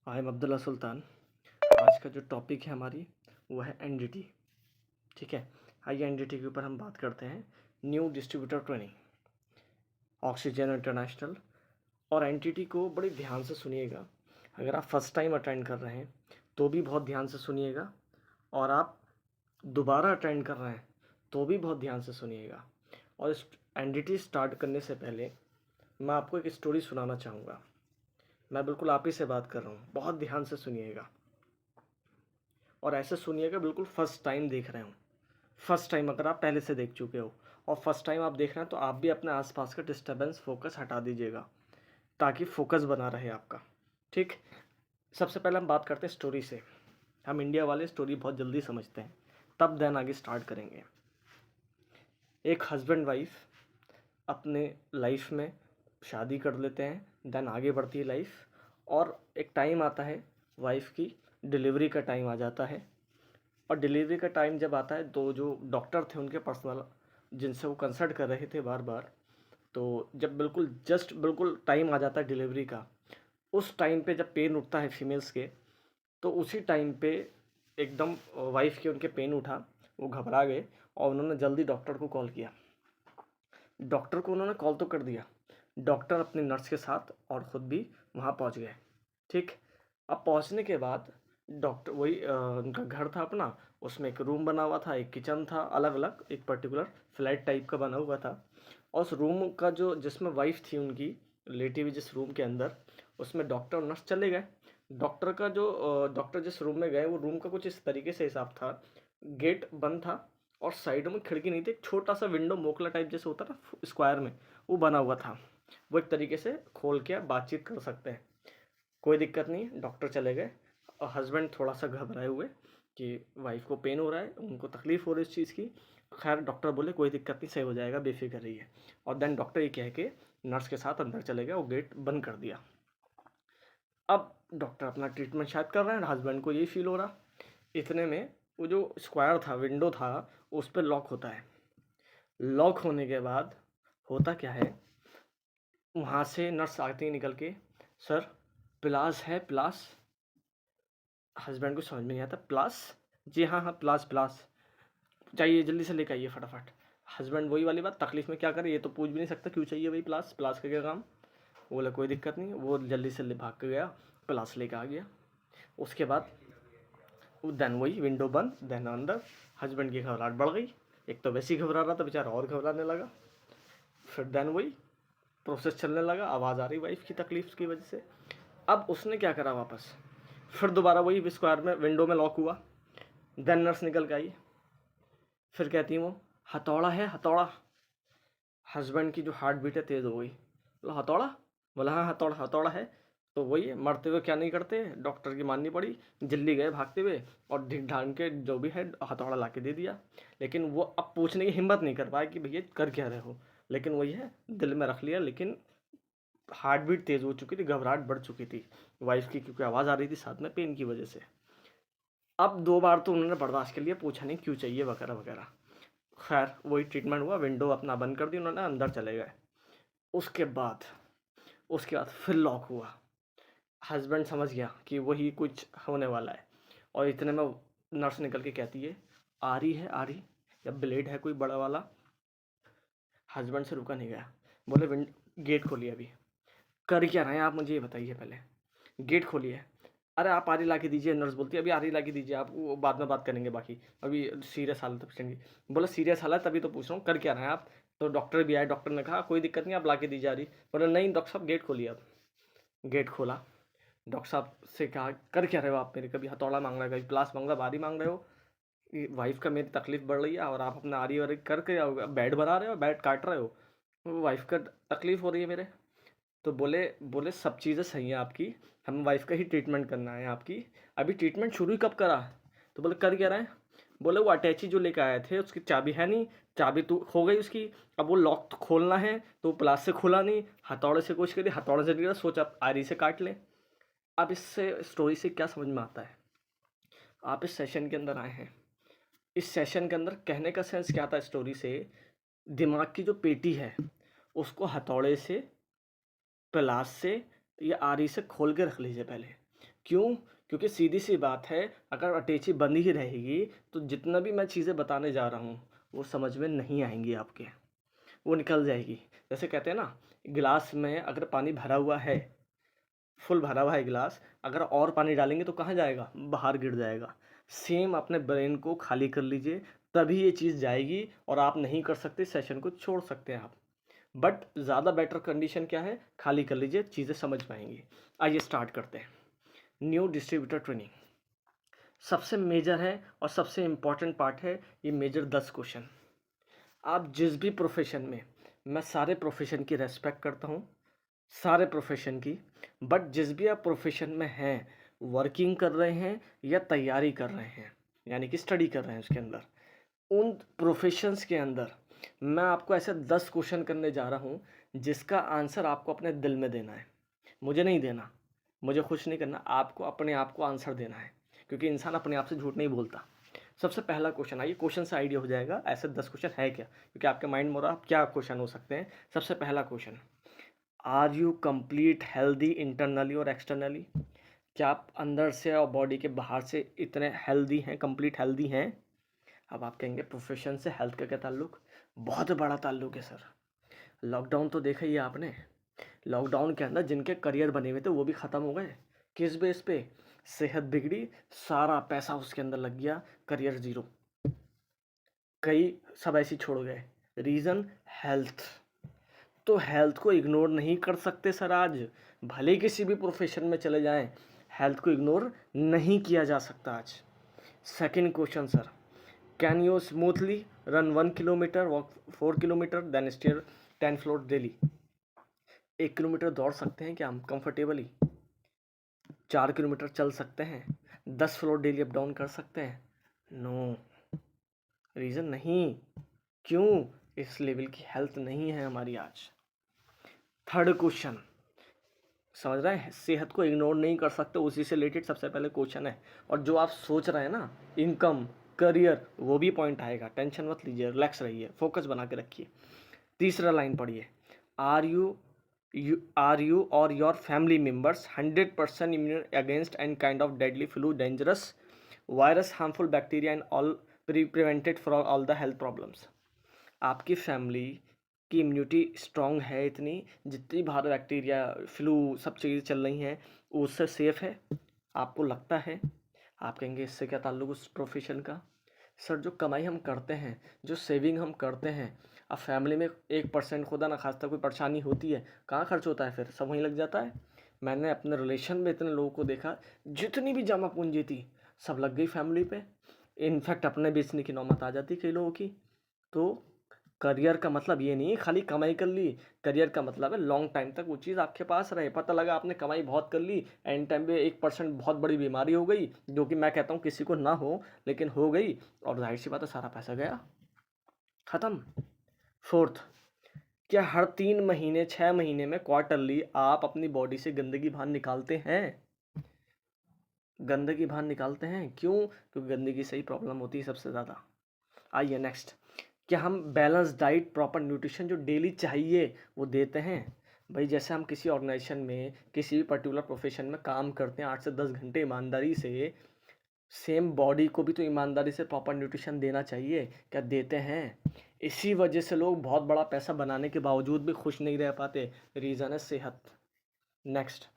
I am Abdullah सुल्तान। आज का जो टॉपिक है हमारी वो है एनडीटी। ठीक है, आइए एनडीटी के ऊपर हम बात करते हैं। New distributor training, oxygen international. और एनडीटी को बड़े ध्यान से सुनिएगा। अगर आप फर्स्ट टाइम अटेंड कर रहे हैं तो भी बहुत ध्यान से सुनिएगा, और आप दोबारा अटेंड कर रहे हैं तो भी बहुत ध्यान से सुनिएगा। और इस एनडीटी स्टार्ट करने से पहले मैं आपको एक स्टोरी सुनाना चाहूँगा। मैं बिल्कुल आप ही से बात कर रहा हूँ, बहुत ध्यान से सुनिएगा और ऐसे सुनिएगा बिल्कुल फर्स्ट टाइम देख रहे हो। फर्स्ट टाइम अगर आप पहले से देख चुके हो और फर्स्ट टाइम आप देख रहे हैं तो आप भी अपने आसपास का डिस्टर्बेंस फोकस हटा दीजिएगा ताकि फोकस बना रहे आपका। ठीक, सबसे पहले हम बात करते हैं स्टोरी से। हम इंडिया वाले स्टोरी बहुत जल्दी समझते हैं, तब देन आगे स्टार्ट करेंगे। एक हस्बैंड वाइफ अपने लाइफ में शादी कर लेते हैं, देन आगे बढ़ती है लाइफ, और एक टाइम आता है वाइफ की डिलीवरी का टाइम आ जाता है। और डिलीवरी का टाइम जब आता है तो जो डॉक्टर थे उनके पर्सनल, जिनसे वो कंसल्ट कर रहे थे बार बार, तो जब बिल्कुल टाइम आ जाता है डिलीवरी का, उस टाइम पे जब पेन उठता है फीमेल्स के, तो उसी टाइम पे एकदम वाइफ के उनके पेन उठा, वो घबरा गए और उन्होंने जल्दी डॉक्टर को कॉल किया। डॉक्टर को उन्होंने कॉल तो कर दिया, डॉक्टर अपनी नर्स के साथ और ख़ुद भी वहाँ पहुँच गए। ठीक, अब पहुँचने के बाद डॉक्टर वही उनका घर था अपना, उसमें एक रूम बना हुआ था, एक किचन था, अलग अलग एक पर्टिकुलर फ्लैट टाइप का बना हुआ था। और उस रूम का जो जिसमें वाइफ थी उनकी लेटी हुई जिस रूम के अंदर, उसमें डॉक्टर और नर्स चले गए। डॉक्टर जिस रूम में गए वो रूम का कुछ इस तरीके से हिसाब था, गेट बंद था और साइडों में खिड़की नहीं थी, एक छोटा सा विंडो मोकला टाइप जैसे होता ना स्क्वायर में, वो बना हुआ था। वो एक तरीके से खोल के आप बातचीत कर सकते हैं, कोई दिक्कत नहीं। डॉक्टर चले गए और हस्बैंड थोड़ा सा घबराए हुए कि वाइफ को पेन हो रहा है, उनको तकलीफ़ हो रही है इस चीज़ की। खैर डॉक्टर बोले कोई दिक्कत नहीं, सही हो जाएगा, बेफिक्र रहिए। और देन डॉक्टर ये कह के नर्स के साथ अंदर चले गए और गेट बंद कर दिया। अब डॉक्टर अपना ट्रीटमेंट शायद कर रहे हैं, हस्बैंड को यही फील हो रहा। इतने में वो जो स्क्वायर था, विंडो था, उस पर लॉक होता है। लॉक होने के बाद होता क्या है, वहाँ से नर्स आती है निकल के, सर प्लास है, प्लास। हस्बैंड को समझ में नहीं आता, प्लास? जी हाँ हाँ, प्लास प्लास चाहिए, जल्दी से लेकर आइए फटाफट। हस्बैंड वही वाली बात, तकलीफ में क्या करे, ये तो पूछ भी नहीं सकता क्यों चाहिए भाई प्लास, प्लास का क्या काम। वो बोला कोई दिक्कत नहीं, वो जल्दी से भाग के गया, प्लास लेकर आ गया। उसके बाद देन वही विंडो बंद, देन अंदर। हस्बैंड की घबराहट बढ़ गई, एक तो वैसे ही घबरा रहा था बेचारा और घबराने लगा। फिर देन वही प्रोसेस चलने लगा, आवाज़ आ रही वाइफ की तकलीफ की वजह से। अब उसने क्या करा, वापस फिर दोबारा वही स्क्वायर में विंडो में लॉक हुआ। देन नर्स निकल के आई, फिर कहती वो हथौड़ा है, हथौड़ा। हस्बैंड की जो हार्ट बीट है तेज़ हो गई, बोला हथौड़ा? बोला हाँ हथौड़ा, हथौड़ा है। तो वही है, मरते हुए क्या नहीं करते, डॉक्टर की माननी पड़ी, जल्दी गए भागते हुए और ढिक ढान के जो भी है हथौड़ा ला के दे दिया। लेकिन वो अब पूछने की हिम्मत नहीं कर पाया कि भैया कर क्या रहे हो, लेकिन वही है दिल में रख लिया। लेकिन हार्ट बीट तेज़ हो चुकी थी, घबराहट बढ़ चुकी थी वाइफ की, क्योंकि आवाज़ आ रही थी साथ में पेन की वजह से। अब 2 बार तो उन्होंने बर्दाश्त कर लिया, पूछा नहीं क्यों चाहिए वगैरह वगैरह। खैर वही ट्रीटमेंट हुआ, विंडो अपना बंद कर दी उन्होंने, अंदर चले गए। उसके बाद उसके बाद फिर लॉक हुआ। हस्बैंड समझ गया कि वही कुछ होने वाला है, और इतने में नर्स निकल के कहती है आरी है, आरी या ब्लेड है कोई बड़ा वाला। हस्बैंड से रुका नहीं गया, बोले विंड गेट खोलिए अभी। कर क्या रहे हैं आप, मुझे ये बताइए पहले, गेट खोलिए। अरे आप आरी ला के दीजिए, नर्स बोलती है अभी आरी ला के दीजिए, आप वो बाद में बात करेंगे, बाकी अभी सीरियस हालत है पेशेंट की। बोला सीरियस हालत तभी तो पूछ रहा हूँ, कर क्या रहे हैं आप। तो डॉक्टर भी आए, डॉक्टर ने कहा कोई दिक्कत नहीं, आप ला के दीजिए आरी। बोला नहीं डॉक्टर साहब गेट खोलिए। अब गेट खोला, डॉक्टर साहब से कहा कर क्या रहे हो आप, मेरे कभी हथौड़ा मांग रहे हो, कभी प्लास मांग रहे हो, आरी मांग रहे हो। वाइफ का मेरी तकलीफ बढ़ रही है और आप अपना आरी वारी करके बेड बना रहे हो, बेड काट रहे हो, वाइफ का तकलीफ हो रही है मेरे। तो बोले बोले सब चीज़ें सही हैं आपकी, हम वाइफ का ही ट्रीटमेंट करना है आपकी, अभी ट्रीटमेंट शुरू ही कब करा। तो बोले कर क्या रहे हैं। बोले वो अटैची जो लेकर आए थे उसकी चाबी है नहीं, चाबी तो खो गई उसकी, अब वो लॉक तो खोलना है तो प्लास से खुला नहीं, हथौड़े से कोशिश करी, हथौड़े से नहीं करा, सोचा आरी से काट ले। अब इससे स्टोरी से क्या समझ में आता है, आप इस सेशन के अंदर आए हैं, इस सेशन के अंदर कहने का सेंस क्या था स्टोरी से, दिमाग की जो पेटी है उसको हथौड़े से, प्लास से या आरी से खोल के रख लीजिए पहले। क्यों? क्योंकि सीधी सी बात है, अगर अटैची बंद ही रहेगी तो जितना भी मैं चीज़ें बताने जा रहा हूँ वो समझ में नहीं आएंगी आपके, वो निकल जाएगी। जैसे कहते हैं ना, गिलास में अगर पानी भरा हुआ है, फुल भरा हुआ है गिलास, अगर और पानी डालेंगे तो कहाँ जाएगा? बाहर गिर जाएगा। सेम अपने ब्रेन को खाली कर लीजिए, तभी ये चीज़ जाएगी। और आप नहीं कर सकते, सेशन को छोड़ सकते हैं आप। बट ज़्यादा बेटर कंडीशन क्या है? खाली कर लीजिए, चीज़ें समझ पाएंगी। आइए स्टार्ट करते हैं। न्यू डिस्ट्रीब्यूटर ट्रेनिंग सबसे मेजर है और सबसे इम्पॉर्टेंट पार्ट है। ये मेजर 10 क्वेश्चन आप जिस भी प्रोफेशन में, मैं सारे प्रोफेशन की रेस्पेक्ट करता हूँ, सारे प्रोफेशन की, बट जिस भी आप प्रोफेशन में हैं, वर्किंग कर रहे हैं या तैयारी कर रहे हैं, यानी कि स्टडी कर रहे हैं उसके अंदर, उन प्रोफेशंस के अंदर मैं आपको ऐसे 10 क्वेश्चन करने जा रहा हूँ जिसका आंसर आपको अपने दिल में देना है। मुझे नहीं देना, मुझे खुश नहीं करना, आपको अपने आप को आंसर देना है, क्योंकि इंसान अपने आप से झूठ नहीं बोलता। सबसे पहला क्वेश्चन, आइए क्वेश्चन से आइडिया हो जाएगा ऐसे 10 क्वेश्चन है क्या, क्योंकि आपके माइंड में हो रहा है क्या क्वेश्चन हो सकते हैं। सबसे पहला question, are you complete healthy internally और एक्सटर्नली? क्या आप अंदर से और बॉडी के बाहर से इतने हेल्दी हैं, कंप्लीट हेल्दी हैं? अब आप कहेंगे प्रोफेशन से हेल्थ का क्या ताल्लुक? बहुत बड़ा ताल्लुक है सर। लॉकडाउन तो देखा ही है आपने, लॉकडाउन के अंदर जिनके करियर बने हुए थे वो भी ख़त्म हो गए। किस बेस पे? सेहत बिगड़ी, सारा पैसा उसके अंदर लग गया, करियर ज़ीरो। कई सब ऐसे ही छोड़ गए। Reason health. तो हेल्थ को इग्नोर नहीं कर सकते सर आज, भले किसी भी प्रोफेशन में चले जाएं, हेल्थ को इग्नोर नहीं किया जा सकता आज। Second question sir, can you smoothly run 1 kilometre, walk 4 kilometre, then stair 10 floor daily? 1 kilometre दौड़ सकते हैं क्या हम कंफर्टेबली? 4 किलोमीटर चल सकते हैं? 10 फ्लोर डेली अप डाउन कर सकते हैं? नो, रीज़न नहीं। क्यों? इस लेवल की हेल्थ नहीं है हमारी आज। थर्ड क्वेश्चन, समझ रहे हैं, सेहत को इग्नोर नहीं कर सकते, उसी से रिलेटेड सबसे पहले क्वेश्चन है। और जो आप सोच रहे हैं ना, इनकम, करियर, वो भी पॉइंट आएगा। टेंशन मत लीजिए, रिलैक्स रहिए, फोकस बना के रखिए। तीसरा लाइन पढ़िए, आर यू और your family members 100% immune against and kind of deadly flu, dangerous virus, harmful bacteria and all prevented for all the health problems? आपकी फैमिली की इम्यूनिटी स्ट्रांग है इतनी, जितनी बाहर बैक्टीरिया, फ्लू, सब चीज़ें चल रही हैं, उससे सेफ है? आपको लगता है? आप कहेंगे इससे क्या ताल्लुक उस प्रोफेशन का? सर, जो कमाई हम करते हैं, जो सेविंग हम करते हैं, अब फैमिली में 1% खुदा ना खास्ता कोई परेशानी होती है, कहाँ खर्च होता है? फिर सब वहीं लग जाता है। मैंने अपने रिलेशन में इतने लोगों को देखा, जितनी भी जमा पूंजी थी सब लग गई फैमिली पे। इनफैक्ट अपने बेचने की नौबत आ जाती कई लोगों की। तो करियर का मतलब ये नहीं है खाली कमाई कर ली, करियर का मतलब है लॉन्ग टाइम तक वो चीज़ आपके पास रहे। पता लगा आपने कमाई बहुत कर ली, एंड टाइम पे 1% बहुत बड़ी बीमारी हो गई, जो कि मैं कहता हूँ किसी को ना हो, लेकिन हो गई, और जाहिर सी बात है सारा पैसा गया, ख़त्म। फोर्थ, क्या हर 3 महीने 6 महीने में क्वार्टरली आप अपनी बॉडी से गंदगी बाहर निकालते हैं? गंदगी बाहर निकालते हैं, क्यों? क्योंकि गंदगी से ही प्रॉब्लम होती है सबसे ज़्यादा। आइए नेक्स्ट, क्या हम बैलेंस डाइट, प्रॉपर न्यूट्रिशन जो डेली चाहिए वो देते हैं? भाई जैसे हम किसी ऑर्गेनाइजेशन में, किसी भी पर्टिकुलर प्रोफेशन में काम करते हैं 8 से 10 घंटे ईमानदारी से, सेम बॉडी को भी तो ईमानदारी से प्रॉपर न्यूट्रिशन देना चाहिए। क्या देते हैं? इसी वजह से लोग बहुत बड़ा पैसा बनाने के बावजूद भी खुश नहीं रह पाते। रीज़न है सेहत। नेक्स्ट,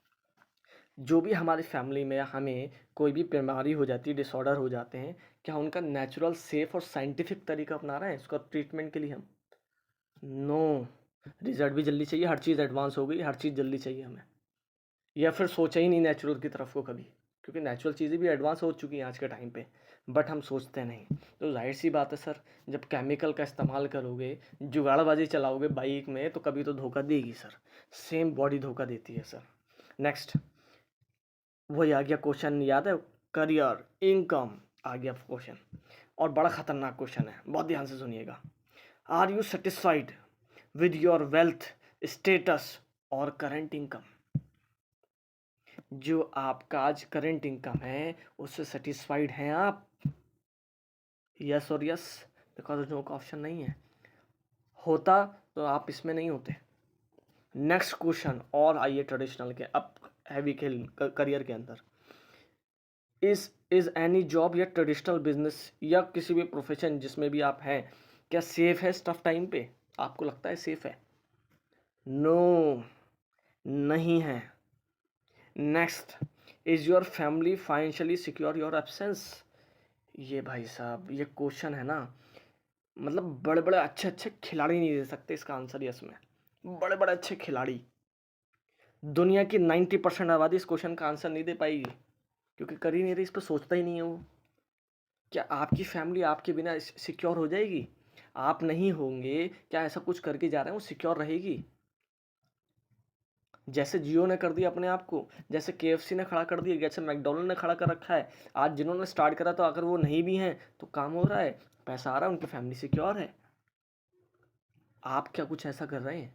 जो भी हमारी फैमिली में हमें कोई भी बीमारी हो जाती है, डिसऑर्डर हो जाते हैं, क्या उनका नेचुरल, सेफ और साइंटिफिक तरीका अपना रहे हैं उसका ट्रीटमेंट के लिए हम? नो, रिजल्ट भी जल्दी चाहिए, हर चीज़ एडवांस हो गई, हर चीज़ जल्दी चाहिए हमें, या फिर सोचा ही नहीं नेचुरल की तरफ को कभी, क्योंकि नेचुरल चीज़ें भी एडवांस हो चुकी हैं आज के टाइम पे, बट हम सोचते नहीं। तो जाहिर सी बात है सर, जब केमिकल का इस्तेमाल करोगे, जुगाड़बाजी चलाओगे बाइक में, तो कभी तो धोखा देगी सर। सेम बॉडी धोखा देती है सर। नेक्स्ट, वही आ गया क्वेश्चन, याद है? करियर, इनकम, आ गया क्वेश्चन। और बड़ा खतरनाक क्वेश्चन है, बहुत ध्यान से सुनिएगा। Are you satisfied with your wealth status और करंट इनकम? जो आपका आज करंट इनकम है उससे सेटिस्फाइड हैं आप? यस और यस, बिकॉज नो का ऑप्शन नहीं है। होता तो आप इसमें नहीं होते। नेक्स्ट क्वेश्चन, और आइए ट्रेडिशनल के, अब हैवी खेल करियर के अंदर। इज़ एनी जॉब या ट्रेडिशनल बिजनेस या किसी भी प्रोफेशन जिसमें भी आप हैं, क्या सेफ है इस टफ टाइम पे? आपको लगता है सेफ है? नो, नहीं है। Next, is your family financially secure your absence? ये भाई साहब ये क्वेश्चन है ना, मतलब बड़े बड़े अच्छे अच्छे खिलाड़ी नहीं दे सकते इसका आंसर यस में। बड़े बड़े अच्छे खिलाड़ी, दुनिया की 90% आबादी इस क्वेश्चन का आंसर नहीं दे पाएगी, क्योंकि कर ही नहीं रही, इस पर सोचता ही नहीं है वो। क्या आपकी फैमिली आपके बिना सिक्योर हो जाएगी? आप नहीं होंगे, क्या ऐसा कुछ करके जा रहे हैं वो सिक्योर रहेगी? जैसे जियो ने कर दिया अपने आप को, जैसे केएफसी ने खड़ा कर दिया, जैसे मैकडोनल्ड ने खड़ा कर रखा है। आज जिन्होंने स्टार्ट करा, तो अगर वो नहीं भी हैं तो काम हो रहा है, पैसा आ रहा है, उनकी फैमिली सिक्योर है। आप क्या कुछ ऐसा कर रहे हैं?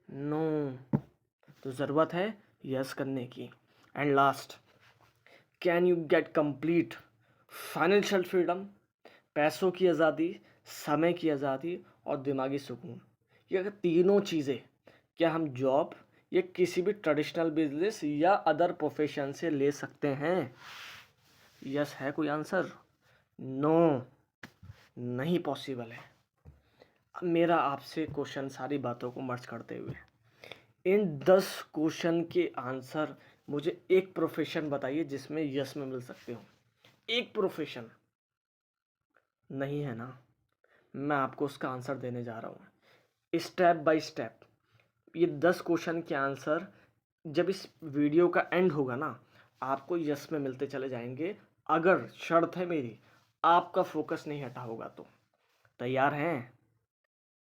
नो। तो ज़रूरत है यस करने की। And last, can you get complete financial freedom? पैसों की आज़ादी, समय की आज़ादी और दिमागी सुकून, ये अगर तीनों चीज़ें क्या हम जॉब या किसी भी ट्रेडिशनल बिजनेस या अदर प्रोफेशन से ले सकते हैं? यस है कोई आंसर? नो, नहीं पॉसिबल है। अब मेरा आपसे क्वेश्चन सारी बातों को मर्ज करते हुए, इन 10 क्वेश्चन के आंसर मुझे एक प्रोफेशन बताइए जिसमें यस में मिल सकते हो। एक प्रोफेशन नहीं है ना? मैं आपको उसका आंसर देने जा रहा हूँ स्टेप बाय स्टेप। ये 10 क्वेश्चन के आंसर जब इस वीडियो का एंड होगा ना, आपको यस में मिलते चले जाएंगे, अगर शर्त है मेरी, आपका फोकस नहीं हटा होगा तो। तैयार हैं?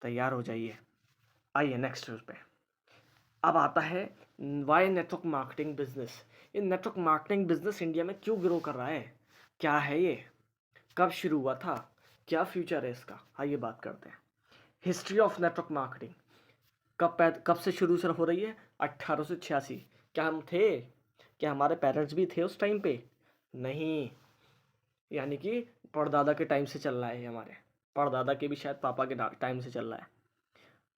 तैयार हो जाइए। आइए नेक्स्ट उस पे। अब आता है वाई नेटवर्क मार्केटिंग बिजनेस। ये नेटवर्क मार्केटिंग बिजनेस इंडिया में क्यों ग्रो कर रहा है? क्या है ये? कब शुरू हुआ था? क्या फ्यूचर है इसका? आइए बात करते हैं। हिस्ट्री ऑफ नेटवर्क मार्केटिंग कब से शुरू से हो रही है? 1886। क्या हम थे? क्या हमारे पेरेंट्स भी थे उस टाइम पे? नहीं। यानी कि परदादा के टाइम से चल रहा है, हमारे परदादा के भी शायद पापा के टाइम से चल रहा है।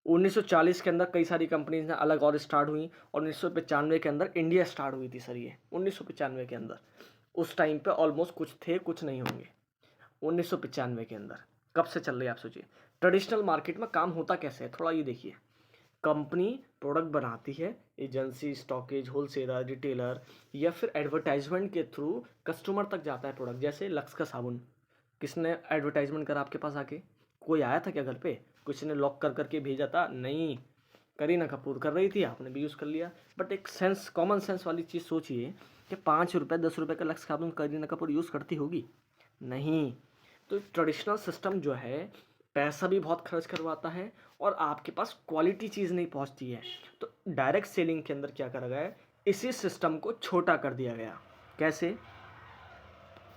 1940 के अंदर कई सारी कंपनीज ने अलग और स्टार्ट हुई, और 1995 के अंदर इंडिया स्टार्ट हुई थी सर। ये 1995 के अंदर, उस टाइम पे ऑलमोस्ट कुछ थे कुछ नहीं होंगे। 1995 के अंदर कब से चल रही है आप सोचिए। ट्रेडिशनल मार्केट में काम होता कैसे है, थोड़ा ये देखिए। कंपनी प्रोडक्ट बनाती है, एजेंसी, स्टॉकेज, होलसेलर, रिटेलर या फिर एडवर्टाइजमेंट के थ्रू कस्टमर तक जाता है प्रोडक्ट। जैसे लक्स का साबुन, किसने एडवर्टाइजमेंट करा आपके पास आके? कोई आया था क्या घर पे? किसी ने लॉक कर करके भेजा था? नहीं। करीना कपूर कर रही थी, आपने भी यूज़ कर लिया। बट एक सेंस, कॉमन सेंस वाली चीज़ सोचिए कि 5 रुपये 10 रुपये का लक्स साबुन करीना कपूर यूज़ करती होगी? नहीं। तो ट्रेडिशनल सिस्टम जो है, पैसा भी बहुत खर्च करवाता है और आपके पास क्वालिटी चीज़ नहीं पहुंचती है। तो डायरेक्ट सेलिंग के अंदर क्या करा गया है, इसी सिस्टम को छोटा कर दिया गया। कैसे?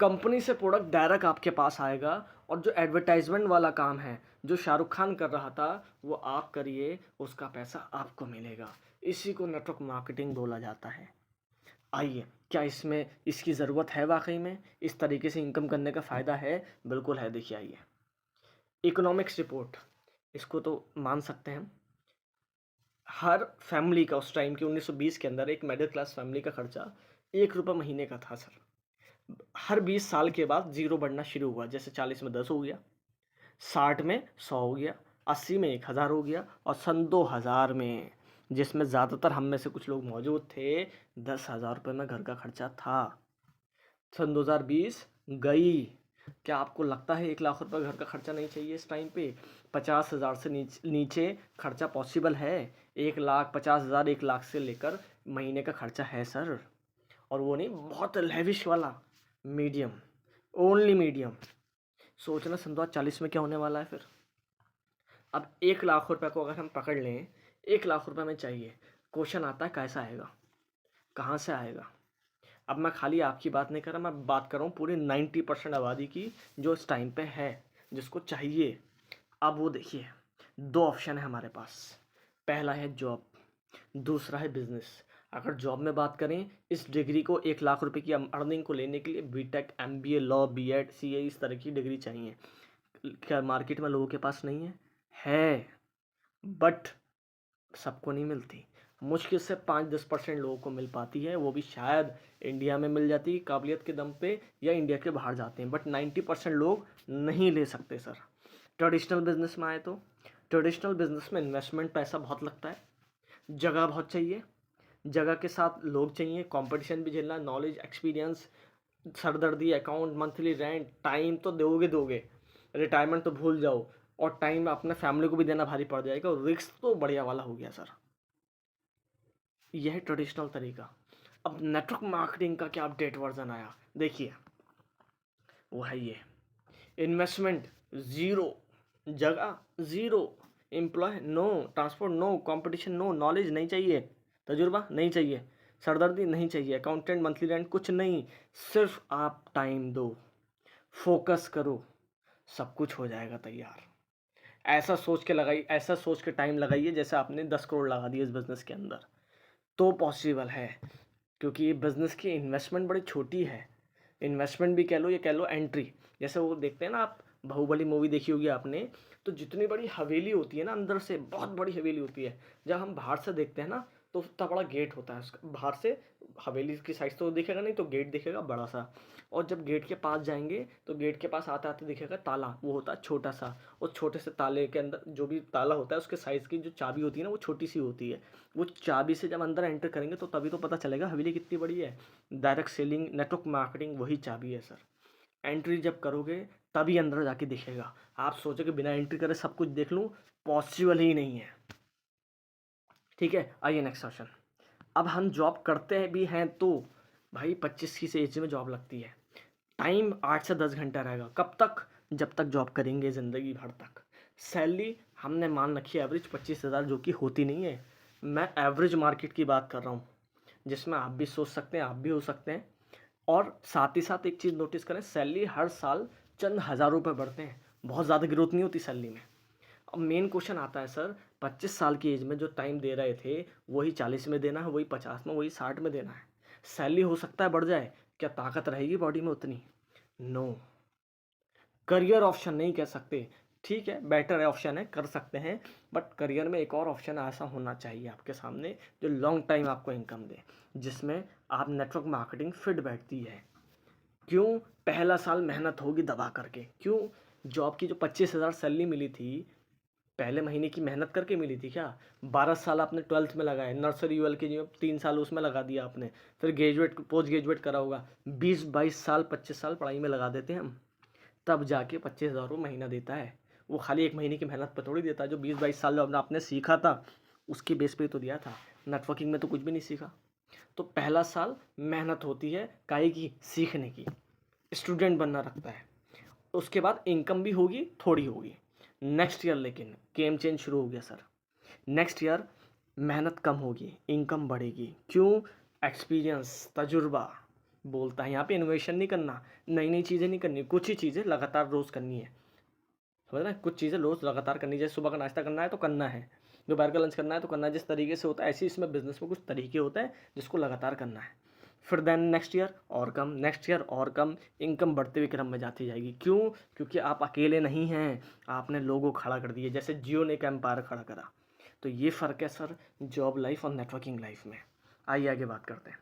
कंपनी से प्रोडक्ट डायरेक्ट आपके पास आएगा, और जो एडवर्टाइजमेंट वाला काम है जो शाहरुख खान कर रहा था, वो आप करिए, उसका पैसा आपको मिलेगा। इसी को नेटवर्क मार्केटिंग बोला जाता है। आइए, क्या इसमें इसकी ज़रूरत है वाकई में? इस तरीके से इनकम करने का फ़ायदा है? बिल्कुल है। देखिए आइए, इकोनॉमिक्स रिपोर्ट, इसको तो मान सकते हैं हम। हर फैमिली का उस टाइम के 1920 के अंदर, एक मिडिल क्लास फैमिली का खर्चा 1 रुपये महीने का था सर। हर 20 साल के बाद जीरो बढ़ना शुरू हुआ। जैसे 40 में 10 हो गया, 60 में 100 हो गया, 80 में 1000 हो गया, और सन 2000 में, जिसमें ज़्यादातर हम में से कुछ लोग मौजूद थे, 10,000 रुपये में घर का खर्चा था। सन 2020 गई। क्या आपको लगता है 1 लाख रुपये घर का खर्चा नहीं चाहिए इस टाइम पे? 50,000 से नीचे खर्चा पॉसिबल है? 1,50,000, 1 लाख से लेकर महीने का खर्चा है सर। और वो नहीं बहुत लेविश वाला, मीडियम, ओनली मीडियम। सोचना सन 2040 में क्या होने वाला है फिर। अब 1 लाख रुपए को अगर हम पकड़ लें, 1 लाख रुपए में चाहिए, क्वेश्चन आता है कैसा आएगा, कहाँ से आएगा? अब मैं खाली आपकी बात नहीं कर रहा, मैं बात कर रहा हूँ पूरे 90% आबादी की, जो इस टाइम पे है, जिसको चाहिए। अब वो देखिए, 2 ऑप्शन है हमारे पास। पहला है जॉब, दूसरा है बिजनेस। अगर जॉब में बात करें, इस डिग्री को 1 लाख रुपए की अर्निंग को लेने के लिए B Tech, MBA, law, B Ed, CA, इस तरह की डिग्री चाहिए। क्या मार्केट में लोगों के पास नहीं है? है, बट सबको नहीं मिलती। मुश्किल से 5-10% लोगों को मिल पाती है, वो भी शायद इंडिया में मिल जाती है काबिलियत के दम पे, या इंडिया के बाहर जाते हैं, बट 90% लोग नहीं ले सकते सर। ट्रेडिशनल बिजनेस में आए तो ट्रेडिशनल बिजनेस में इन्वेस्टमेंट पैसा बहुत लगता है, जगह बहुत चाहिए, जगह के साथ लोग चाहिए, कंपटीशन भी झेलना, नॉलेज, एक्सपीरियंस, सरदर्दी, अकाउंट, मंथली रेंट, टाइम तो दोगे, रिटायरमेंट तो भूल जाओ, और टाइम अपने फैमिली को भी देना भारी पड़ जाएगा, और रिस्क तो बढ़िया वाला हो गया सर। यह है ट्रेडिशनल तरीका। अब नेटवर्क मार्केटिंग का क्या अपडेट वर्जन आया, देखिए वो है ये। इन्वेस्टमेंट ज़ीरो, जगह zero, employ no, transport no, competition no, knowledge नहीं चाहिए, तजुर्बा नहीं चाहिए, सरदर्दी नहीं चाहिए, अकाउंटेंट, मंथली रेंट कुछ नहीं, सिर्फ आप टाइम दो, फोकस करो, सब कुछ हो जाएगा तैयार। ऐसा सोच के टाइम लगाइए जैसे आपने 10 करोड़ लगा दिए इस बिज़नेस के अंदर, तो पॉसिबल है। क्योंकि ये बिज़नेस की इन्वेस्टमेंट बड़ी छोटी है, इन्वेस्टमेंट भी कह लो, ये कह लो एंट्री। जैसे वो देखते हैं ना आप, बाहुबली मूवी देखी होगी आपने, तो जितनी बड़ी हवेली होती है ना, अंदर से बहुत बड़ी हवेली होती है, जब हम बाहर से देखते हैं ना तो उतना बड़ा गेट होता है उसका, बाहर से हवेली की साइज तो दिखेगा नहीं, तो गेट दिखेगा बड़ा सा, और जब गेट के पास जाएंगे तो गेट के पास आते आते दिखेगा ताला, वो होता है छोटा सा, उस छोटे से ताले के अंदर जो भी ताला होता है उसके साइज़ की जो चाबी होती है ना वो छोटी सी होती है, वो चाबी से जब अंदर एंटर करेंगे तो तभी तो पता चलेगा हवेली कितनी बड़ी है। डायरेक्ट सेलिंग, नेटवर्क मार्केटिंग वही चाबी है सर। एंट्री जब करोगे तभी अंदर जाके दिखेगा। आप सोचोगे बिना एंट्री करे सब कुछ देख लूँ, पॉसिबल ही नहीं है। ठीक है, आइए नेक्स्ट क्वेश्चन। अब हम जॉब करते हैं भी हैं तो भाई 25 की एज में जॉब लगती है, टाइम 8 से 10 घंटा रहेगा, कब तक, जब तक जॉब करेंगे ज़िंदगी भर तक। सैलरी हमने मान रखी है एवरेज 25,000, जो कि होती नहीं है, मैं एवरेज मार्केट की बात कर रहा हूँ, जिसमें आप भी सोच सकते हैं, आप भी हो सकते हैं। और साथ ही साथ एक चीज़ नोटिस करें, सैलरी हर साल चंद हज़ार रुपये बढ़ते हैं, बहुत ज़्यादा ग्रोथ नहीं होती सैलरी में। अब मेन क्वेश्चन आता है सर, 25 साल की एज में जो टाइम दे रहे थे वही 40 में देना है, वही 50 में, वही 60 में देना है। सैलरी हो सकता है बढ़ जाए, क्या ताकत रहेगी बॉडी में उतनी? नो। करियर ऑप्शन नहीं कह सकते, ठीक है बेटर ऑप्शन है, कर सकते हैं, बट करियर में एक और ऑप्शन ऐसा होना चाहिए आपके सामने जो लॉन्ग टाइम आपको इनकम दे, जिसमें आप नेटवर्क मार्केटिंग फिट बैठती है। क्यों? पहला साल मेहनत होगी दबा करके, क्यों? जॉब की जो 25,000 सैलरी मिली थी, पहले महीने की मेहनत करके मिली थी क्या? 12 साल आपने 12th में लगाए, नर्सरी यूएल के जो 3 साल उसमें लगा दिया आपने, फिर ग्रेजुएट पोस्ट ग्रेजुएट करा होगा, 20-22 साल 25 साल पढ़ाई में लगा देते हैं हम, तब जाके 25,000 रुपये महीना देता है। वो खाली एक महीने की मेहनत पर थोड़ी देता है, जो 20-22 साल जो आपने सीखा था उसके बेस पे तो दिया था। नेटवर्किंग में तो कुछ भी नहीं सीखा। तो पहला साल मेहनत होती है, काहे की? सीखने की, स्टूडेंट बनना रखता है। उसके बाद इनकम भी होगी, थोड़ी होगी। नेक्स्ट ईयर लेकिन गेम चेंज शुरू हो गया सर। नेक्स्ट ईयर मेहनत कम होगी, इनकम बढ़ेगी, क्यों? एक्सपीरियंस, तजुर्बा बोलता है यहाँ पे। इन्वेशन नहीं करना, नई नई चीज़ें नहीं करनी, कुछ ही चीज़ें लगातार रोज़ करनी है, समझ रहे हैं? कुछ चीज़ें रोज़ लगातार करनी है, जैसे सुबह का नाश्ता करना है तो करना है, दोपहर का लंच करना है तो करना है, जिस तरीके से होता है ऐसे ही इसमें बिजनेस में कुछ तरीके होते हैं जिसको लगातार करना है। फिर देन नेक्स्ट ईयर और कम, नेक्स्ट ईयर और कम, इनकम बढ़ते हुए क्रम में जाती जाएगी। क्यों? क्योंकि आप अकेले नहीं हैं, आपने लोगों खड़ा कर दिए, जैसे जियो ने एक एम्पायर खड़ा करा। तो ये फ़र्क है सर जॉब लाइफ और नेटवर्किंग लाइफ में। आइए आगे बात करते हैं।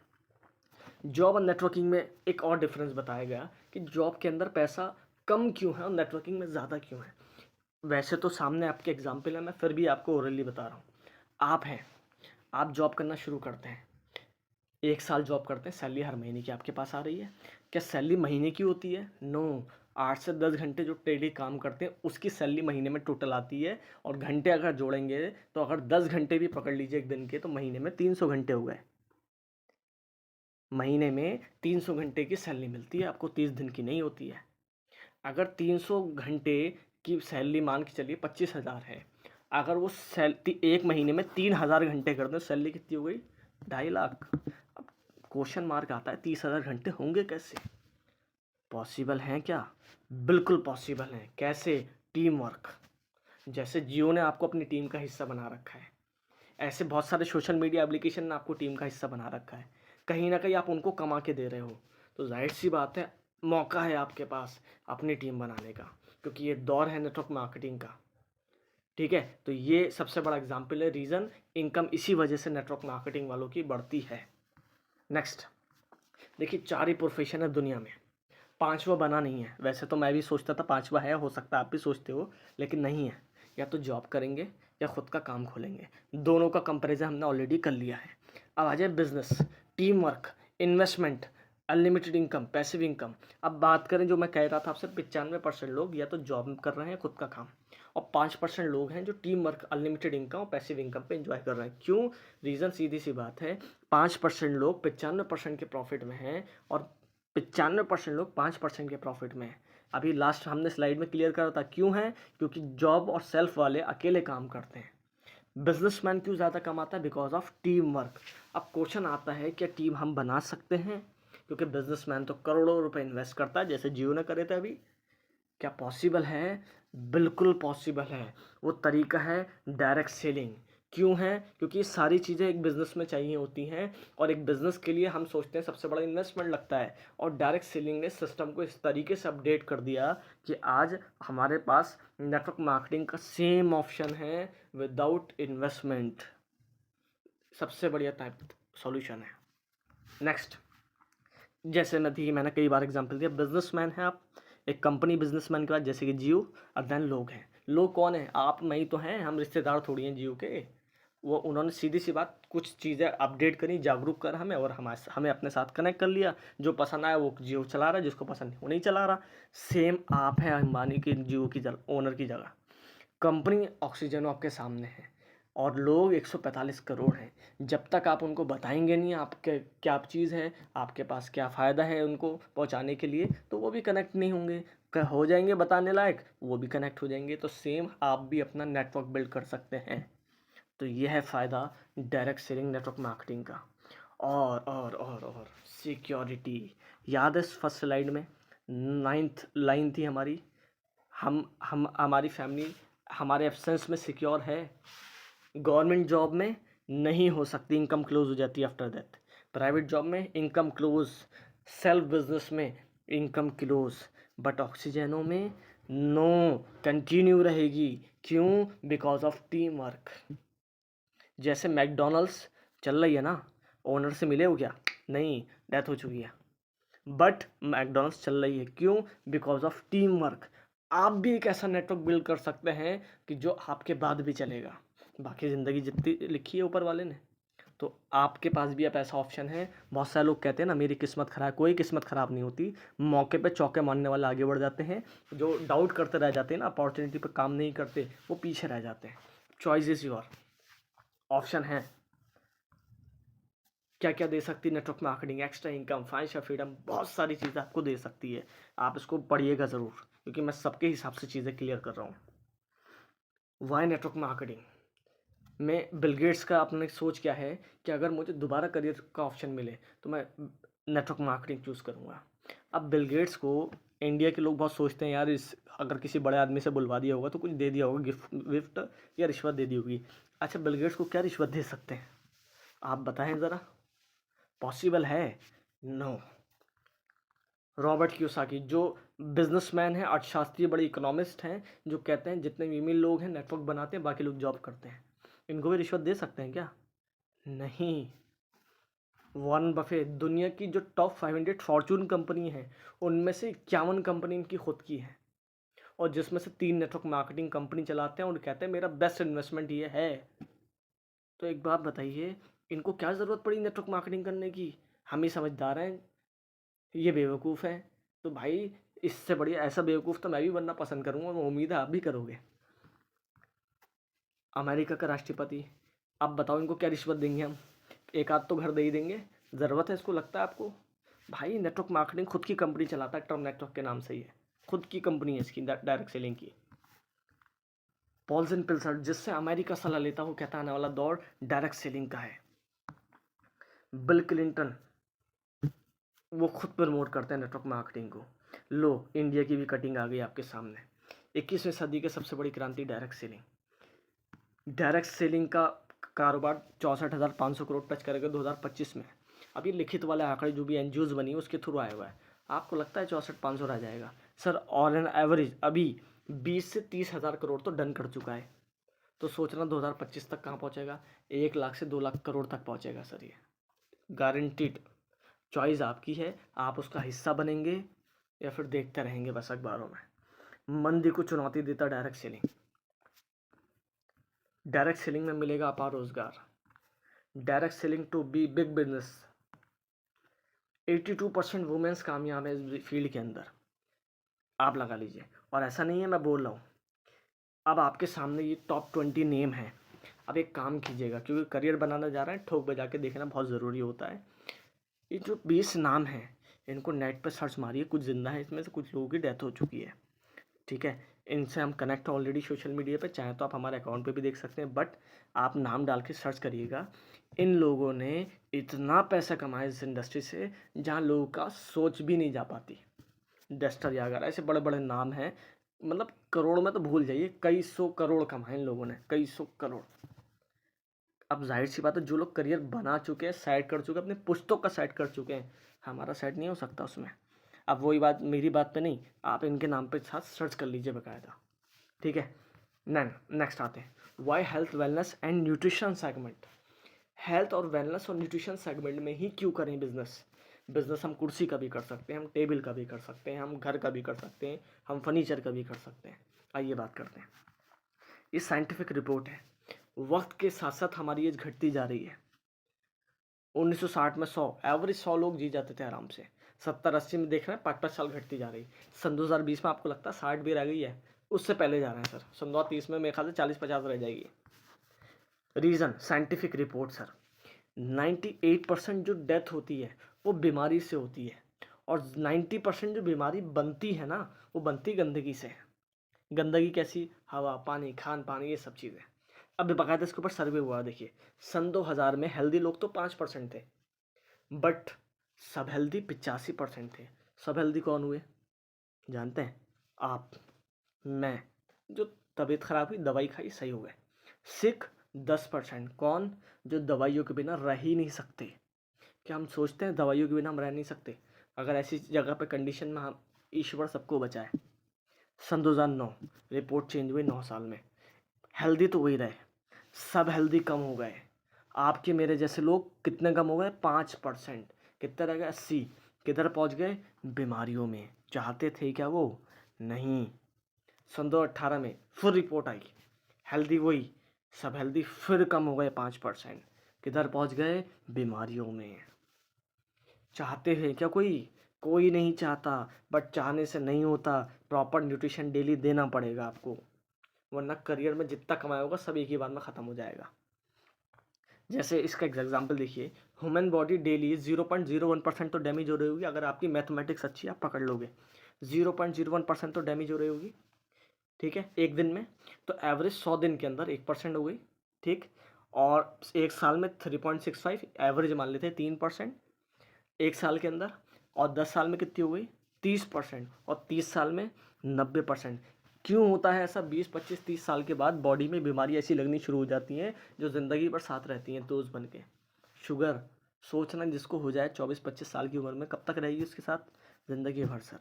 जॉब और नेटवर्किंग में एक और डिफरेंस बताया गया कि जॉब के अंदर पैसा कम क्यों है और नेटवर्किंग में ज़्यादा क्यों है। वैसे तो सामने आपके एग्जाम्पल है, मैं फिर भी आपको ओरली बता रहा हूँ। आप हैं, आप जॉब करना शुरू करते हैं, 1 साल जॉब करते हैं, सैलरी हर महीने की आपके पास आ रही है। क्या सैलरी महीने की होती है? नो। 8 से 10 घंटे जो डेली काम करते हैं उसकी सैलरी महीने में टोटल आती है, और घंटे अगर जोड़ेंगे तो अगर 10 घंटे भी पकड़ लीजिए एक दिन के, तो महीने में 300 घंटे हो गए। महीने में 300 घंटे की सैलरी मिलती है आपको, 30 दिन की नहीं होती है। अगर 300 घंटे की सैलरी मान के चलिए 25,000 है, अगर वो एक महीने में 3,000 घंटे कर दें, सैलरी कितनी हो गई? 2.5 लाख। अब क्वेश्चन मार्क आता है, 30,000 घंटे होंगे कैसे? पॉसिबल हैं क्या? बिल्कुल पॉसिबल हैं। कैसे? Team work. जैसे जियो ने आपको अपनी टीम का हिस्सा बना रखा है, ऐसे बहुत सारे सोशल मीडिया एप्लीकेशन ने आपको टीम का हिस्सा बना रखा है, कहीं ना कहीं आप उनको कमा के दे रहे हो, तो जाहिर सी बात है मौका है आपके पास अपनी टीम बनाने का, क्योंकि ये दौर है नेटवर्क मार्केटिंग का। ठीक है, तो ये सबसे बड़ा एग्जाम्पल है, रीज़न इनकम इसी वजह से नेटवर्क मार्केटिंग वालों की बढ़ती है। नेक्स्ट देखिए, 4 ही प्रोफेशन है दुनिया में, 5वां बना नहीं है। वैसे तो मैं भी सोचता था 5वां है, हो सकता है आप भी सोचते हो, लेकिन नहीं है। या तो जॉब करेंगे या खुद का काम खोलेंगे, दोनों का कंपैरिजन हमने ऑलरेडी कर लिया है। अब आ जाए business, team work, investment, unlimited income, passive income. अब बात करें, जो मैं कह रहा था आपसे, 95% लोग या तो जॉब कर रहे हैं, खुद का काम, और 5% लोग हैं जो टीम वर्क, अनलिमिटेड इनकम और पैसिव इनकम पे एंजॉय कर रहे हैं। क्यों? रीज़न सीधी सी बात है, 5% लोग 95% के प्रॉफिट में हैं और 95% लोग 5% के प्रॉफिट में हैं। अभी लास्ट हमने स्लाइड में क्लियर करा था क्यों है, क्योंकि जॉब और सेल्फ वाले अकेले काम करते हैं। बिजनेसमैन क्यों ज़्यादा कमाता है? Because of team work. अब क्वेश्चन आता है, क्या टीम हम बना सकते हैं? क्योंकि बिजनेसमैन तो करोड़ों रुपए इन्वेस्ट करता है, जैसे जियो ने करे थे अभी। क्या पॉसिबल है? बिल्कुल पॉसिबल है। वो तरीका है डायरेक्ट सेलिंग। क्यों है? क्योंकि ये सारी चीज़ें एक बिज़नेस में चाहिए होती हैं, और एक बिज़नेस के लिए हम सोचते हैं सबसे बड़ा इन्वेस्टमेंट लगता है, और डायरेक्ट सेलिंग ने सिस्टम को इस तरीके से अपडेट कर दिया कि आज हमारे पास नेटवर्क मार्केटिंग का सेम ऑप्शन है विदाउट इन्वेस्टमेंट। सबसे बढ़िया टाइप सॉल्यूशन है। नेक्स्ट, जैसे मैंने कई बार एग्जांपल दिया, बिजनेसमैन है आप, एक कंपनी बिजनेसमैन के बाद जैसे कि जियो, और देन लोग हैं। लोग कौन है? आप मैं ही तो हैं, हम रिश्तेदार थोड़ी हैं जियो के। वो उन्होंने सीधी सी बात कुछ चीज़ें अपडेट करी, जागरूक कर हमें, और हमें अपने साथ कनेक्ट कर लिया। जो पसंद आया वो जियो चला रहा है, जिसको पसंद नहीं वो नहीं चला रहा। सेम आप हैं अंबानी की जियो की ओनर की जगह। कंपनी ऑक्सीजन आपके सामने है और लोग 145 करोड़ हैं। जब तक आप उनको बताएंगे नहीं आपके क्या चीज़ है, आपके पास क्या फ़ायदा है उनको पहुंचाने के लिए, तो वो भी कनेक्ट नहीं होंगे। हो जाएंगे बताने लायक, वो भी कनेक्ट हो जाएंगे। तो सेम आप भी अपना नेटवर्क बिल्ड कर सकते हैं। तो ये है फ़ायदा डायरेक्ट सेलिंग नेटवर्क मार्केटिंग का। और सिक्योरिटी, याद है फर्स्ट स्लाइड में 9th लाइन थी हमारी, हम हमारी फैमिली हमारे एब्सेंस में सिक्योर है। गवर्नमेंट जॉब में नहीं हो सकती, इनकम क्लोज हो जाती है आफ्टर दैट। प्राइवेट जॉब में इनकम क्लोज, सेल्फ बिजनेस में इनकम क्लोज, बट ऑक्सीजनों में नो, कंटिन्यू रहेगी। क्यों? Because of team work. जैसे मैकडोनल्ड्स चल रही है ना, ओनर से मिले हो क्या? नहीं, डेथ हो चुकी है, बट मैकडोनल्ड्स चल रही है। क्यों? Because of team work. आप भी एक ऐसा नेटवर्क बिल्ड कर सकते हैं कि जो आपके बाद भी चलेगा, बाकी ज़िंदगी जितनी लिखी है ऊपर वाले ने। तो आपके पास भी अब ऐसा ऑप्शन है। बहुत सारे लोग कहते हैं ना मेरी किस्मत खराब, कोई किस्मत खराब नहीं होती। मौके पे चौके मारने वाले आगे बढ़ जाते हैं, जो डाउट करते रह जाते हैं ना, अपॉर्चुनिटी पे काम नहीं करते, वो पीछे रह जाते हैं। चॉइस इज योर, ऑप्शन है। क्या क्या दे सकती है network marketing? Extra income, financial freedom, बहुत सारी चीज़ें आपको दे सकती है। आप इसको पढ़िएगा ज़रूर, क्योंकि मैं सबके हिसाब से चीज़ें क्लियर कर रहा हूँ। वाई नेटवर्क मार्केटिंग में बिल गेट्स का अपने सोच क्या है कि अगर मुझे दोबारा करियर का ऑप्शन मिले तो मैं नेटवर्क मार्केटिंग चूज़ करूँगा। अब बिल गेट्स को इंडिया के लोग बहुत सोचते हैं यार, इस अगर किसी बड़े आदमी से बुलवा दिया होगा तो कुछ दे दिया होगा, गिफ्ट विफ्ट या रिश्वत दे दी होगी। अच्छा, बिल गेट्स को क्या रिश्वत दे सकते हैं? आप बताएं ज़रा, पॉसिबल है? नो। रॉबर्ट कियोसाकी जो बिजनेसमैन है, अर्थशास्त्री, बड़े इकोनॉमिस्ट हैं, जो कहते हैं जितने भी अमीर लोग हैं नेटवर्क बनाते हैं, बाकी लोग जॉब करते हैं। इनको भी रिश्वत दे सकते हैं क्या? नहीं। वॉरेन बफे, दुनिया की जो टॉप 500 फॉर्चून कंपनी है, उनमें से 51 कंपनी इनकी खुद की है, और जिसमें से 3 नेटवर्क मार्केटिंग कंपनी चलाते हैं और कहते हैं मेरा बेस्ट इन्वेस्टमेंट ये है। तो एक बात बताइए, इनको क्या ज़रूरत पड़ी नेटवर्क मार्केटिंग करने की? हम ही समझदार हैं, ये बेवकूफ़ है। तो भाई, इससे बढ़िया ऐसा बेवकूफ़ तो मैं भी बनना पसंद करूँगा, मैं उम्मीद है आप भी करोगे। अमेरिका का राष्ट्रपति, अब बताओ इनको क्या रिश्वत देंगे हम? एक आध तो घर दे ही देंगे, ज़रूरत है इसको, लगता है आपको? भाई नेटवर्क मार्केटिंग खुद की कंपनी चलाता है, टर्म नेटवर्क के नाम से ही है, खुद की कंपनी है इसकी, डायरेक्ट सेलिंग की। पॉल्स एंड पिल्सर, जिससे अमेरिका सलाह लेता हूँ, कहता आने वाला दौर डायरेक्ट सेलिंग का है। बिल क्लिंटन, वो खुद प्रमोट करते हैं नेटवर्क मार्केटिंग को। लो, इंडिया की भी कटिंग आ गई आपके सामने। 21वीं सदी की सबसे बड़ी क्रांति डायरेक्ट सेलिंग। डायरेक्ट सेलिंग का कारोबार 64,500 करोड़ टच करेगा 2025 में। अभी लिखित वाले आंकड़े जो भी एनजीओज बनी उसके थ्रू आया हुआ है। आपको लगता है 64,500 रह जाएगा? सर, ऑन एन एवरेज अभी 20 से 30 हज़ार करोड़ तो डन कर चुका है। तो सोचना 2025 तक कहाँ पहुँचेगा, 1 लाख से 2 लाख करोड़ तक पहुँचेगा सर। ये गारंटीड। चॉइस आपकी है, आप उसका हिस्सा बनेंगे या फिर देखते रहेंगे बस अखबारों में। मंदी को चुनौती देता डायरेक्ट सेलिंग। डायरेक्ट सेलिंग में मिलेगा अपार रोजगार। Direct selling to be big business. 82% womens कामयाब है इस फील्ड के अंदर, आप लगा लीजिए। और ऐसा नहीं है मैं बोल रहा हूँ, अब आपके सामने ये टॉप 20 नेम है। अब एक काम कीजिएगा, क्योंकि करियर बनाना जा रहे हैं, ठोक बजा के देखना बहुत ज़रूरी होता है। ये जो 20 नाम हैं इनको नेट पर सर्च मारिए, कुछ ज़िंदा है इसमें से, कुछ लोगों की डेथ हो चुकी है, ठीक है। इनसे हम कनेक्ट ऑलरेडी सोशल मीडिया पे, चाहे तो आप हमारे अकाउंट पे भी देख सकते हैं, बट आप नाम डाल के सर्च करिएगा। इन लोगों ने इतना पैसा कमाया इस इंडस्ट्री से जहाँ लोगों का सोच भी नहीं जा पाती। डेस्टर यागर, ऐसे बड़े बड़े नाम हैं, मतलब करोड़ में तो भूल जाइए, कई सौ करोड़ कमाए इन लोगों ने, कई सौ करोड़। अब जाहिर सी बात है, जो लोग करियर बना चुके हैं, साइड कर चुके हैं, अपने पुश्तों का साइड कर चुके हैं, हमारा साइड नहीं हो सकता उसमें। अब वही बात मेरी बात पे नहीं, आप इनके नाम पे साथ सर्च कर लीजिए बकायदा, ठीक है। नेक्स्ट आते हैं, why health wellness and nutrition segment. Health और वेलनेस और न्यूट्रिशन सेगमेंट में ही क्यों करें बिजनेस। बिजनेस हम कुर्सी का भी कर सकते हैं, हम टेबल का भी कर सकते हैं, हम घर का भी कर सकते हैं, हम फर्नीचर का भी कर सकते हैं। आइए बात करते हैं। ये साइंटिफिक रिपोर्ट है, वक्त के साथ साथ हमारी एज घटती जा रही है। 1960 में 100 एवरेज 100 लोग जी जाते थे आराम से, 70-80 में देख रहे हैं 5-5 साल घटती जा रही। सन 2020 में आपको लगता है 60 भी रह गई है, उससे पहले जा रहे हैं सर। सन 2030 में मेरे ख्याल से 40-50 रह जाएगी। रीज़न साइंटिफिक रिपोर्ट सर, 98% जो डेथ होती है वो बीमारी से होती है, और 90% जो बीमारी बनती है ना, वो बनती गंदगी से है। गंदगी कैसी, हवा, पानी, खान पान, ये सब चीज़ें। अब बाकायदा इसके ऊपर सर्वे हुआ, देखिए सन 2000 में हेल्दी लोग तो 5% थे, बट सब हेल्दी 85% थे। सब हेल्दी कौन हुए जानते हैं आप, मैं, जो तबीयत खराब हुई दवाई खाई सही हो गए। सिख 10%, कौन, जो दवाइयों के बिना रह ही नहीं सकते। क्या हम सोचते हैं दवाइयों के बिना हम रह नहीं सकते? अगर ऐसी जगह पे कंडीशन में हम, ईश्वर सबको बचाए। सन 2009 रिपोर्ट चेंज हुई 9 साल में, हेल्दी तो वही रहे, सब हेल्दी कम हो गए। आपके मेरे जैसे लोग कितने कम हो गए, 5%। कितने रह गए, 80। किधर पहुंच गए, बीमारियों में। चाहते थे क्या वो, नहीं। सन 2018 में फिर रिपोर्ट आई, हेल्दी वही, सब हेल्दी फिर कम हो गए 5%। किधर पहुंच गए, बीमारियों में। चाहते हैं क्या कोई नहीं चाहता, बट चाहने से नहीं होता। प्रॉपर न्यूट्रिशन डेली देना पड़ेगा आपको, वरना करियर में जितना कमाया होगा सब एक ही बार में ख़त्म हो जाएगा। जैसे इसका एग्जाम्पल देखिए, ह्यूमन बॉडी डेली 0.01% तो डैमेज हो रही होगी। अगर आपकी मैथमेटिक्स अच्छी आप पकड़ लोगे, 0.01% तो डैमेज हो रही होगी, ठीक है, एक दिन में। तो एवरेज 100 दिन के अंदर 1% हो गई, ठीक। और एक साल में 3.65, एवरेज मान लेते हैं 3% एक साल के अंदर। और 10 साल में कितनी हो गई, 30%। और 30 साल में 90%। क्यों होता है ऐसा, 20, 25, 30 साल के बाद बॉडी में बीमारी ऐसी लगनी शुरू हो जाती हैं जो ज़िंदगी भर साथ रहती हैं, दोस्त बन के। शुगर, सोचना जिसको हो जाए 24-25 साल की उम्र में, कब तक रहेगी उसके साथ, ज़िंदगी भर सर।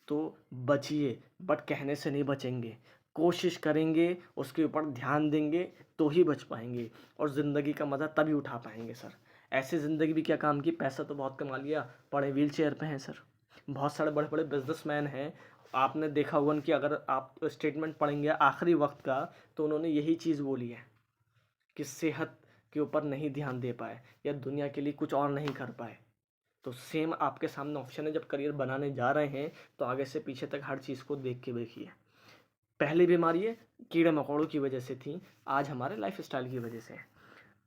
तो बचिए, बट कहने से नहीं बचेंगे, कोशिश करेंगे, उसके ऊपर ध्यान देंगे तो ही बच पाएंगे, और ज़िंदगी का मज़ा तभी उठा पाएंगे सर। ऐसे ज़िंदगी भी क्या काम की, पैसा तो बहुत कमा लिया, पड़े व्हील चेयर पर हैं सर। बहुत सारे बड़े बड़े बिजनेसमैन हैं, आपने देखा होगा उनकी, अगर आप स्टेटमेंट पढ़ेंगे आखिरी वक्त का, तो उन्होंने यही चीज़ बोली है कि सेहत के ऊपर नहीं ध्यान दे पाए या दुनिया के लिए कुछ और नहीं कर पाए। तो सेम आपके सामने ऑप्शन है, जब करियर बनाने जा रहे हैं तो आगे से पीछे तक हर चीज़ को देख के देखिए। पहली बीमारी कीड़े मकोड़ों की वजह से थी, आज हमारे लाइफस्टाइल की वजह से है।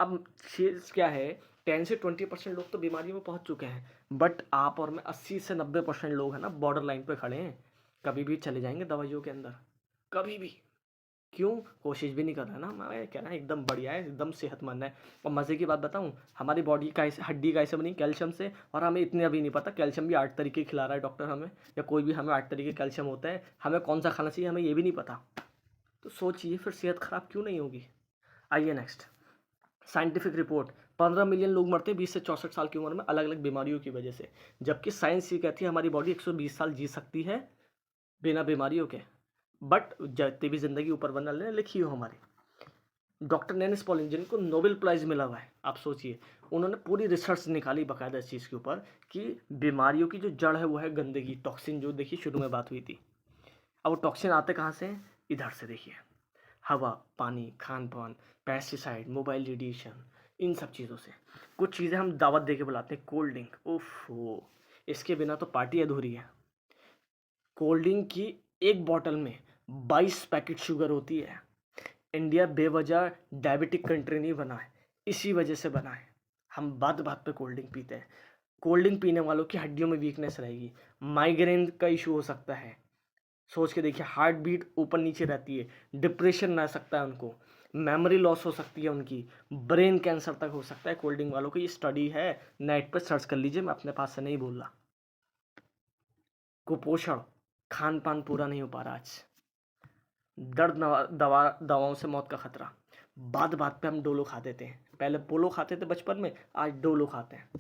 अब चीज़ क्या है, 10 से 20% लोग तो बीमारियों में पहुंच चुके हैं, बट आप और मैं 80 से 90% लोग हैं ना, बॉर्डर लाइन पे खड़े हैं, कभी भी चले जाएंगे दवाइयों के अंदर, कभी भी। क्यों, कोशिश भी नहीं कर रहा ना, मैं कह रहा एकदम बढ़िया है, एकदम सेहतमंद है। और मज़े की बात बताऊं, हमारी बॉडी का हड्डी कैसे बनी, कैल्शियम से। और हमें इतने अभी नहीं पता कैल्शियम भी 8 तरीके खिला रहा है डॉक्टर हमें, या कोई भी हमें 8 तरीके कैल्शियम होता है, हमें कौन सा खाना चाहिए हमें ये भी नहीं पता। तो सोचिए फिर सेहत ख़राब क्यों नहीं होगी। आइए नेक्स्ट, साइंटिफिक रिपोर्ट, 15 मिलियन लोग मरते हैं 20 से 64 साल की उम्र में अलग अलग बीमारियों की वजह से, जबकि साइंस ये कहती है हमारी बॉडी 120 साल जी सकती है बिना बीमारियों के। बट जितनी भी ज़िंदगी ऊपर बनल लिखी हो हमारी। डॉक्टर नेनिस पॉलिन जिनको नोबेल प्राइज़ मिला हुआ है, आप सोचिए, उन्होंने पूरी रिसर्च निकाली बाकायदा इस चीज़ के ऊपर कि बीमारियों की जो जड़ है वो है गंदगी, टॉक्सिन, जो देखिए शुरू में बात हुई थी। अब वो टॉक्सिन आते कहाँ से हैं? इधर से देखिए, हवा, पानी, खान-पान, पेस्टिसाइड, मोबाइल रेडिएशन, इन सब चीज़ों से। कुछ चीज़ें हम दावत दे के बुलाते हैं, कोल्ड ड्रिंक, ओफ़ो! इसके बिना तो पार्टी अधूरी है। कोल्ड ड्रिंक की एक बॉटल में 22 पैकेट शुगर होती है। इंडिया बेवजह डायबिटिक कंट्री नहीं बना है, इसी वजह से बना है। हम बात-बात पे कोल्ड ड्रिंक पीते हैं। कोल्ड ड्रिंक पीने वालों की हड्डियों में वीकनेस रहेगी, माइग्रेन का इशू हो सकता है। सोच के देखिए, हार्ट बीट ऊपर-नीचे रहती है, डिप्रेशन रह सकता है उनको, मेमोरी लॉस हो सकती है उनकी, ब्रेन कैंसर तक हो सकता है कोल्ड ड्रिंक वालों को। ये स्टडी है, नेट पे सर्च कर लीजिए, मैं अपने पास से नहीं बोल रहा। कुपोषण, खान-पान पूरा नहीं हो पा रहा आज। दवाओं से मौत का खतरा। बात-बात पे हम डोलो खा देते हैं। पहले पोलो खाते थे बचपन में, आज डोलो खाते हैं।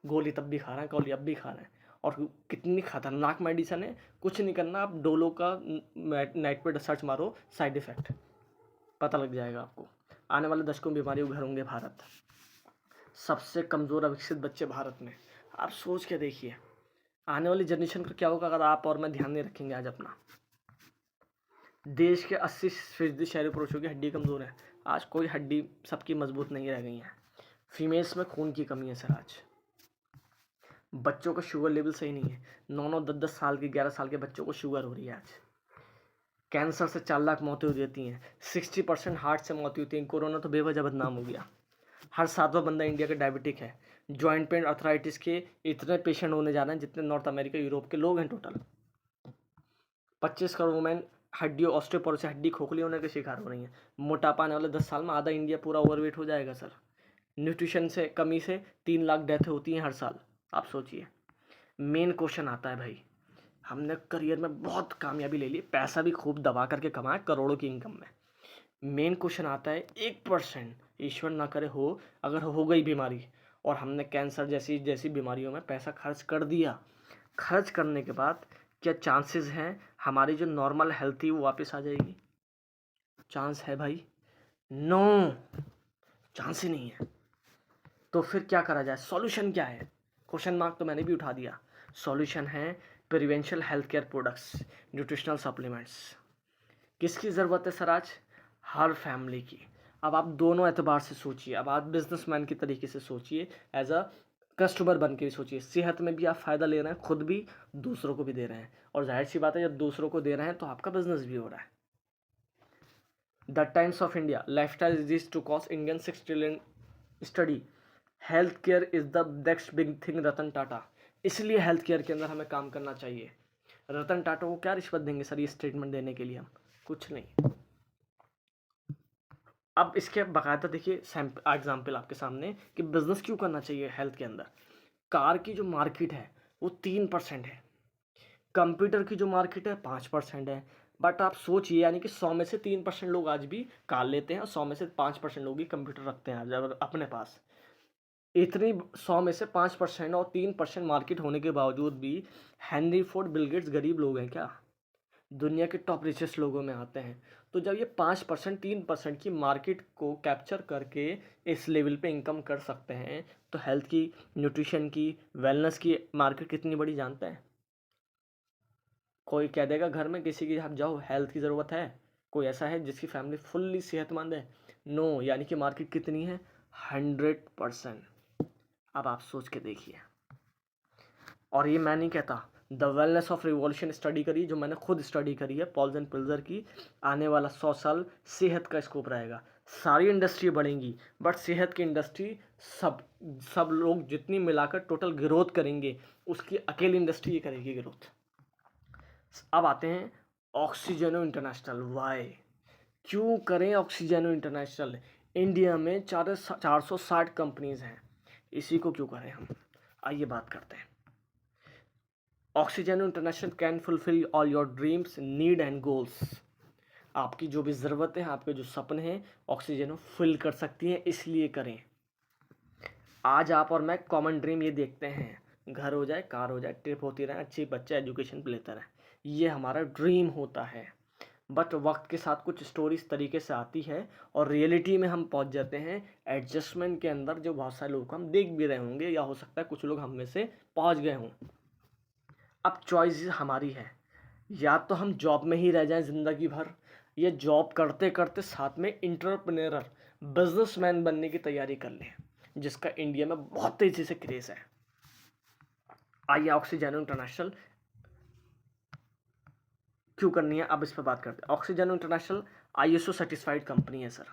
गोली तब भी खा रहे हैं, गोली अब भी खा रहे हैं। और कितनी खतरनाक मेडिसिन है, कुछ नहीं करना, आप डोलो का नेट पे सर्च मारो, साइड इफ़ेक्ट पता लग जाएगा आपको। आने वाले दशकों में बीमारियों के घर होंगे भारत। सबसे कमज़ोर अविकसित बच्चे भारत में। आप सोच के देखिए, आने वाली जनरेशन का क्या होगा अगर आप और मैं ध्यान नहीं रखेंगे आज अपना। देश के 80% शहरी पुरुषों की हड्डी कमज़ोर है। आज कोई हड्डी सबकी मजबूत नहीं रह गई है। फीमेल्स में खून की कमी है सर आज। बच्चों का शुगर लेवल सही नहीं है। 9-9, 10-10 साल के, 11 साल के बच्चों को शुगर हो रही है आज। कैंसर से 4 लाख मौतें हो जाती हैं। 60% हार्ट से मौतें होती हैं। कोरोना तो बेवजह बदनाम हो गया। हर 7वां बंदा इंडिया का डायबिटिक है। जॉइंट पेन, अर्थराइटिस के इतने पेशेंट होने जा रहे हैं जितने नॉर्थ अमेरिका, यूरोप के लोग हैं टोटल। 25 करोड़ वुमेन हड्डी ऑस्टियोपोरोसिस, हड्डी खोखली होने के शिकार हो रही हैं। मोटापा आने वाले 10 साल में आधा इंडिया पूरा ओवरवेट हो जाएगा सर। न्यूट्रिशन से कमी से 3 लाख डेथ होती हैं हर साल। आप सोचिए। मेन क्वेश्चन आता है भाई, हमने करियर में बहुत कामयाबी ले ली, पैसा भी खूब दबा करके कमाया करोड़ों की इनकम में। मेन क्वेश्चन आता है 1%, ईश्वर ना करे हो, अगर हो गई बीमारी और हमने कैंसर जैसी जैसी बीमारियों में पैसा खर्च कर दिया, खर्च करने के बाद क्या चांसेस हैं हमारी जो नॉर्मल हेल्थ थी वो वापस आ जाएगी? चांस है भाई? नो, चांस ही नहीं है। तो फिर क्या करा जाए? सॉल्यूशन क्या है? क्वेश्चन मार्क तो मैंने भी उठा दिया। सॉल्यूशन है preventive health care products, nutritional supplements. किसकी ज़रूरत है सर आज? हर फैमिली की। अब आप दोनों एतबार से सोचिए। अब आप बिजनेसमैन की तरीके से सोचिए, एज अ कस्टमर बन के भी सोचिए। सेहत में भी आप फ़ायदा ले रहे हैं, खुद भी, दूसरों को भी दे रहे हैं। और जाहिर सी बात है, जब दूसरों को दे रहे हैं तो आपका बिजनेस भी हो रहा है। The Times of India, lifestyle disease to cost Indian 6 trillion study, health care is the next big thing, Ratan Tata. इसलिए हेल्थ केयर के अंदर हमें काम करना चाहिए। रतन टाटा को क्या रिश्वत देंगे सर ये स्टेटमेंट देने के लिए? हम कुछ नहीं। अब इसके बाकायदा देखिए एग्जाम्पल आपके सामने कि बिजनेस क्यों करना चाहिए हेल्थ के अंदर। कार की जो मार्केट है वो 3% है, कंप्यूटर की जो मार्केट है 5% है। बट आप सोचिए, यानी कि 100 में से 3% लोग आज भी कार लेते हैं और 100 में से 5% लोग ही कंप्यूटर रखते हैं आज अगर अपने पास। इतनी 100 में से 5% और 3% मार्केट होने के बावजूद भी हेनरी फोर्ड, बिल गेट्स गरीब लोग हैं क्या? दुनिया के टॉप रिचेस्ट लोगों में आते हैं। तो जब ये 5%, 3% की मार्केट को कैप्चर करके इस लेवल पे इनकम कर सकते हैं, तो हेल्थ की, न्यूट्रिशन की, वेलनेस की मार्केट कितनी बड़ी जानते हैं? कोई कह देगा घर में किसी की, आप जाओ हेल्थ की ज़रूरत है, कोई ऐसा है जिसकी फैमिली फुल्ली सेहतमंद है? नो, यानी कि मार्केट कितनी है? 100%। अब आप सोच के देखिए। और ये मैं नहीं कहता, the wellness of revolution study करी, जो मैंने खुद स्टडी करी है, पॉल्स एंड पिल्जर की। आने वाला 100 साल सेहत का स्कोप रहेगा। सारी इंडस्ट्री बढ़ेंगी बट सेहत की इंडस्ट्री, सब सब लोग जितनी मिलाकर टोटल ग्रोथ करेंगे, उसकी अकेली इंडस्ट्री ये करेगी ग्रोथ। अब आते हैं ऑक्सीजनो इंटरनेशनल। वाई, क्यों करें ऑक्सीजनो इंटरनेशनल? इंडिया में 460 कंपनीज हैं, इसी को क्यों करें हम? आइए बात करते हैं। Oxygeno International can fulfil all your dreams, need and goals. आपकी जो भी ज़रूरत है, आपके जो सपने हैं, ऑक्सीजनो फिल कर सकती है, इसलिए करें। आज आप और मैं कॉमन ड्रीम ये देखते हैं, घर हो जाए, कार हो जाए, ट्रिप होती रहे, अच्छी बच्चा एजुकेशन लेता रहे, ये हमारा ड्रीम होता है। बट वक्त के साथ कुछ स्टोरी इस तरीके से आती है और रियलिटी में हम पहुंच जाते हैं एडजस्टमेंट के अंदर, जो बहुत सारे लोग हम देख भी रहे होंगे या हो सकता है कुछ लोग हम में से पहुंच गए हों। अब चॉइस हमारी है, या तो हम जॉब में ही रह जाएं ज़िंदगी भर, या जॉब करते करते साथ में इंटरप्रेन्योर बिजनेसमैन बनने की तैयारी कर लें, जिसका इंडिया में बहुत तेज़ी से क्रेज़ है। आइए ऑक्सीजन इंटरनेशनल क्यों करनी है, अब इस पर बात करते हैं। Oxygen international ISO certified company है सर,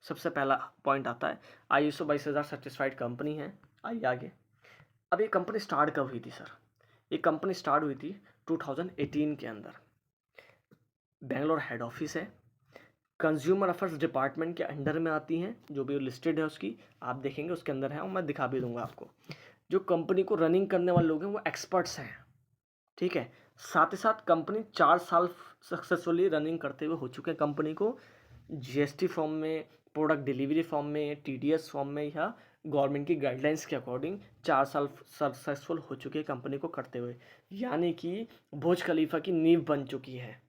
सबसे पहला पॉइंट आता है, ISO 22000 सर्टिफाइड कंपनी है। आइए आगे। अब ये कंपनी स्टार्ट कब हुई थी सर? ये कंपनी स्टार्ट हुई थी 2018 के अंदर। बेंगलोर हेड ऑफिस है, कंज्यूमर अफेयर्स डिपार्टमेंट के अंडर में आती हैं, जो भी लिस्टेड है उसकी आप देखेंगे उसके अंदर है, और मैं दिखा भी दूंगा आपको। जो कंपनी को रनिंग करने वाले लोग हैं वो एक्सपर्ट्स हैं, ठीक है। साथ ही साथ कंपनी 4 साल सक्सेसफुली रनिंग करते हुए हो चुके हैं। कंपनी को GST फॉर्म में, प्रोडक्ट डिलीवरी फॉर्म में, TDS फॉर्म में, या गवर्नमेंट की गाइडलाइंस के अकॉर्डिंग 4 साल सक्सेसफुल हो चुके हैं कंपनी को करते हुए। यानी कि बुर्ज खलीफा की नींव बन चुकी है,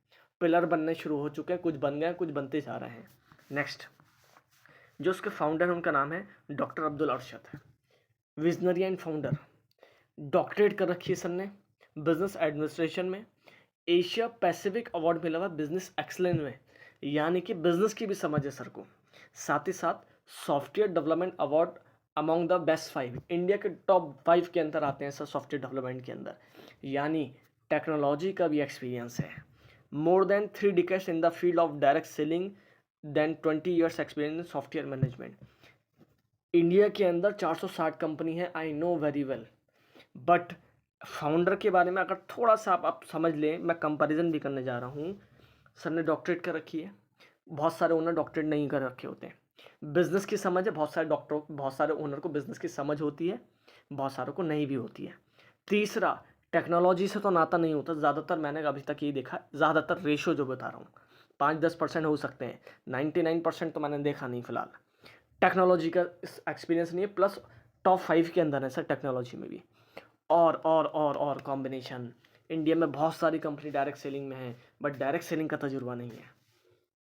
पिलर बनने शुरू हो चुके हैं, कुछ बन गए, कुछ बनते जा रहे हैं। नेक्स्ट, जो उसके फाउंडर हैं उनका नाम है doctor Abdul Arshad, visionary and founder. Doctorate कर रखी है सर ने बिजनेस एडमिनिस्ट्रेशन में, एशिया पैसिफिक अवार्ड मिला हुआ बिजनेस एक्सलेंस में, यानी कि बिजनेस की भी समझ है सर को। साथ ही साथ software development award among the best 5, India के टॉप 5 के अंदर आते हैं सर सॉफ्टवेयर डेवलपमेंट के अंदर, यानी टेक्नोलॉजी का भी एक्सपीरियंस है। More than 3 decades in the field of direct selling, then 20 years experience in software management. India के अंदर 460 कंपनी है, I know very well, but founder के बारे में अगर थोड़ा सा आप समझ लें, मैं कंपैरिजन भी करने जा रहा हूँ। सर ने डॉक्टरेट कर रखी है, बहुत सारे ओनर डॉक्टरेट नहीं कर रखे होते हैं। बिजनेस की समझ है, बहुत सारे ओनर को बिजनेस की समझ होती है, बहुत सारों को नहीं भी होती है। तीसरा, टेक्नोलॉजी से तो नाता नहीं होता ज़्यादातर, मैंने अभी तक ये देखा, ज़्यादातर रेशो जो बता रहा हूँ 5-10% हो सकते हैं, 99% तो मैंने देखा नहीं फिलहाल। टेक्नोलॉजी का एक्सपीरियंस नहीं है, प्लस टॉप 5 के अंदर है सर टेक्नोलॉजी में भी। और कॉम्बिनेशन, इंडिया में बहुत सारी कंपनी डायरेक्ट सेलिंग में है, बट डायरेक्ट सेलिंग का तजुर्बा नहीं है,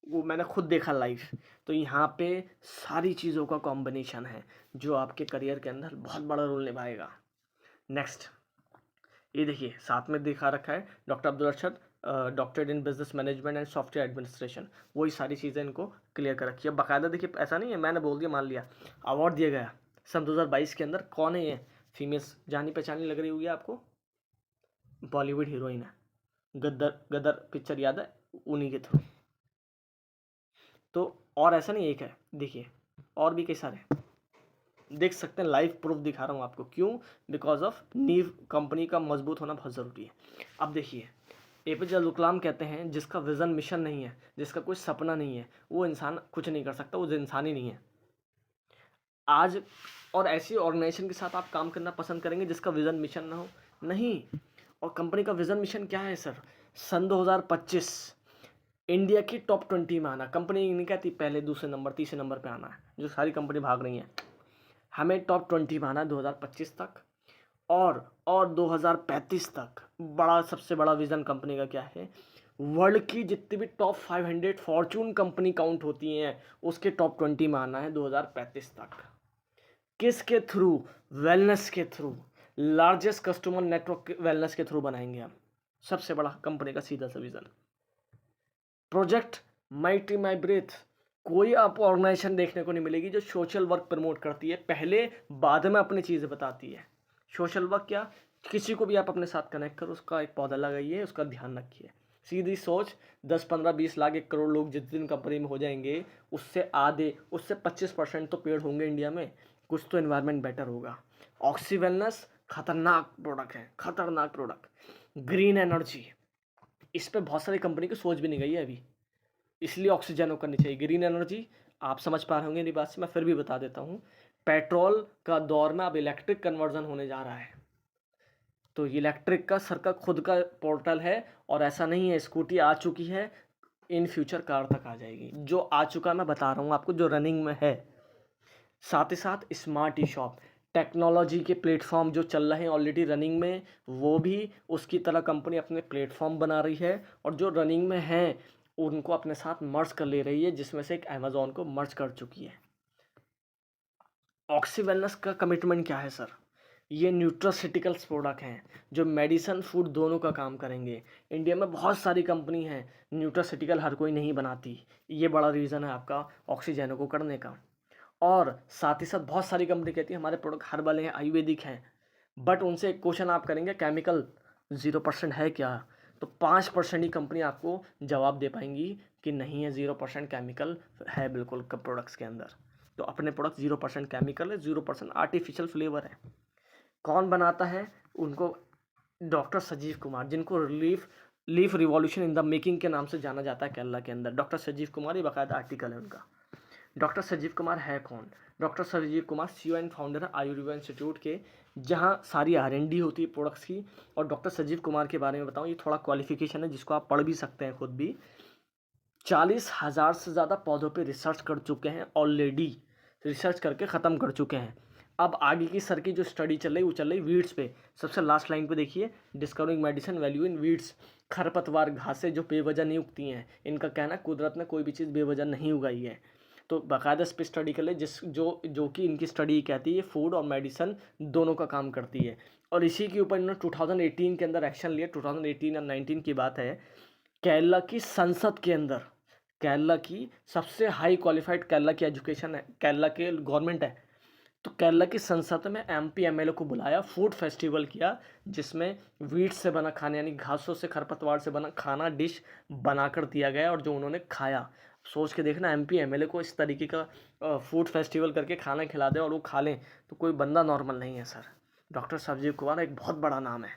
वो मैंने खुद देखा लाइव। तो यहाँ पे सारी चीज़ों का कॉम्बिनेशन है जो आपके करियर के अंदर बहुत बड़ा रोल निभाएगा। नेक्स्ट, ये देखिए साथ में दिखा रखा है doctor Abdul Arshad, doctorate in business management and software administration, वही सारी चीज़ें इनको क्लियर कर रखी है बाकायदा। देखिए ऐसा नहीं है मैंने बोल दिया मान लिया, अवार्ड दिया गया सन 2022 के अंदर। कौन है ये? फीमेल्स जानी पहचानी लग रही होगी आपको, बॉलीवुड हीरोइन है, गदर गदर पिक्चर याद है, उन्हीं के थ्रू। तो और ऐसा नहीं एक है, देखिए और भी कई सारे देख सकते हैं, लाइव प्रूफ दिखा रहा हूँ आपको। क्यों? बिकॉज ऑफ नीव कंपनी का मजबूत होना बहुत ज़रूरी है। अब देखिए APJ अब्दुल कलाम कहते हैं जिसका विज़न मिशन नहीं है, जिसका कोई सपना नहीं है, वो इंसान कुछ नहीं कर सकता, वो इंसान ही नहीं है आज। और ऐसी ऑर्गेनाइजेशन के साथ आप काम करना पसंद करेंगे जिसका विज़न मिशन ना हो? नहीं। और कंपनी का विज़न मिशन क्या है सर? सन 2025 इंडिया की टॉप 20 में आना। कंपनी नहीं कहती पहले दूसरे नंबर तीसरे नंबर पे आना है, जो सारी कंपनी भाग रही हैं, हमें टॉप 20 में आना है 2025 तक। और 2035 तक बड़ा, सबसे बड़ा विज़न कंपनी का क्या है? वर्ल्ड की जितनी भी टॉप 500 फॉर्चून कंपनी काउंट होती हैं उसके टॉप 20 में आना है 2035 तक। किसके थ्रू? वेलनेस के through, largest customer network wellness के थ्रू बनाएंगे हम, सबसे बड़ा कंपनी का सीधा सा vision. Project my tree my breath, कोई आपको ऑर्गेनाइजेशन देखने को नहीं मिलेगी जो सोशल वर्क प्रमोट करती है, पहले बाद में अपनी चीज़ें बताती है। सोशल वर्क क्या? किसी को भी आप अपने साथ कनेक्ट करो, उसका एक पौधा लगाइए, उसका ध्यान रखिए। सीधी सोच, 10, 15, 20 लाख 1 करोड़ लोग जिस दिन कंपनी में हो जाएंगे, उससे 25% तो पेड़ होंगे इंडिया में, कुछ तो एनवायरनमेंट बेटर होगा। ऑक्सी वेलनेस खतरनाक प्रोडक्ट है, खतरनाक प्रोडक्ट। ग्रीन एनर्जी, इस पर बहुत सारी कंपनी की सोच भी नहीं गई है अभी, इसलिए ऑक्सीजन करनी चाहिए। ग्रीन एनर्जी आप समझ पा रहे होंगे मेरी बात से, मैं फिर भी बता देता हूँ। पेट्रोल का दौर में अब इलेक्ट्रिक कन्वर्जन होने जा रहा है, तो इलेक्ट्रिक का सर का खुद का पोर्टल है, और ऐसा नहीं है स्कूटी आ चुकी है, इन फ्यूचर कार तक आ जाएगी। जो आ चुका मैं बता रहा हूँ आपको, जो रनिंग में है। साथ ही साथ स्मार्ट ई शॉप, टेक्नोलॉजी के प्लेटफॉर्म जो चल रहे हैं ऑलरेडी रनिंग में, वो भी उसकी तरह कंपनी अपने प्लेटफॉर्म बना रही है, और जो रनिंग में हैं उनको अपने साथ मर्ज कर ले रही है, जिसमें से एक अमेजोन को मर्ज कर चुकी है। ऑक्सी वेलनेस का कमिटमेंट क्या है सर? ये न्यूट्रास्यूटिकल्स प्रोडक्ट हैं जो मेडिसन फूड दोनों का काम करेंगे। इंडिया में बहुत सारी कंपनी हैं, न्यूट्रास्यूटिकल हर कोई नहीं बनाती, ये बड़ा रीज़न है आपका ऑक्सीजन को करने का। और साथ ही साथ बहुत सारी कंपनी कहती है हमारे प्रोडक्ट हर्बल हैं, आयुर्वेदिक हैं, बट उनसे एक क्वेश्चन आप करेंगे केमिकल 0% है क्या, तो 5% ही कंपनी आपको जवाब दे पाएंगी कि नहीं है, 0% केमिकल है बिल्कुल प्रोडक्ट्स के अंदर। तो अपने प्रोडक्ट 0% केमिकल है, 0% आर्टिफिशियल फ्लेवर है। कौन बनाता है उनको? डॉक्टर संजीव कुमार, जिनको leaf revolution in the making के नाम से जाना जाता है केरला के अंदर। डॉक्टर संजीव कुमार, ये बाकायदा आर्टिकल है उनका। डॉक्टर संजीव कुमार है कौन? Doctor Sanjeev Kumar CEO and founder है आयुर्वेद इंस्टीट्यूट के, जहाँ सारी R&D होती है प्रोडक्ट्स की। और डॉक्टर संजीव कुमार के बारे में बताऊँ, ये थोड़ा क्वालिफिकेशन है जिसको आप पढ़ भी सकते हैं खुद भी। 40,000 से ज़्यादा पौधों पे रिसर्च कर चुके हैं, ऑलरेडी रिसर्च करके ख़त्म कर चुके हैं। अब आगे की सर की जो स्टडी चल रही वो चल रही वीड्स पे। सबसे लास्ट लाइन पे देखिए, discovering medicine value in weeds. खरपतवार घासें जो बेवजह नहीं उगती हैं, इनका कहना है कुदरत ने कोई भी चीज़ बेवजह नहीं उगाई है। तो बाकायदा इस पर स्टडी कर ले, जो कि इनकी स्टडी कहती है फूड और मेडिसिन दोनों का काम करती है। और इसी के ऊपर इन्होंने 2018 के अंदर एक्शन लिया। 2018 या 19 की बात है। केरला की संसद के अंदर, केरला की सबसे हाई क्वालिफाइड केरला की एजुकेशन है, केरला के गवर्नमेंट है, तो केरला की संसद में MP MLA को बुलाया, फूड फेस्टिवल किया, जिसमें वीट से बना खाना यानी घासों से खरपतवार से बना खाना डिश बनाकर दिया गया और जो उन्होंने खाया। सोच के देखना, MP MLA को इस तरीके का फूड फेस्टिवल करके खाना खिला दे और वो खा लें, तो कोई बंदा नॉर्मल नहीं है सर। डॉक्टर संजीव कुमार एक बहुत बड़ा नाम है,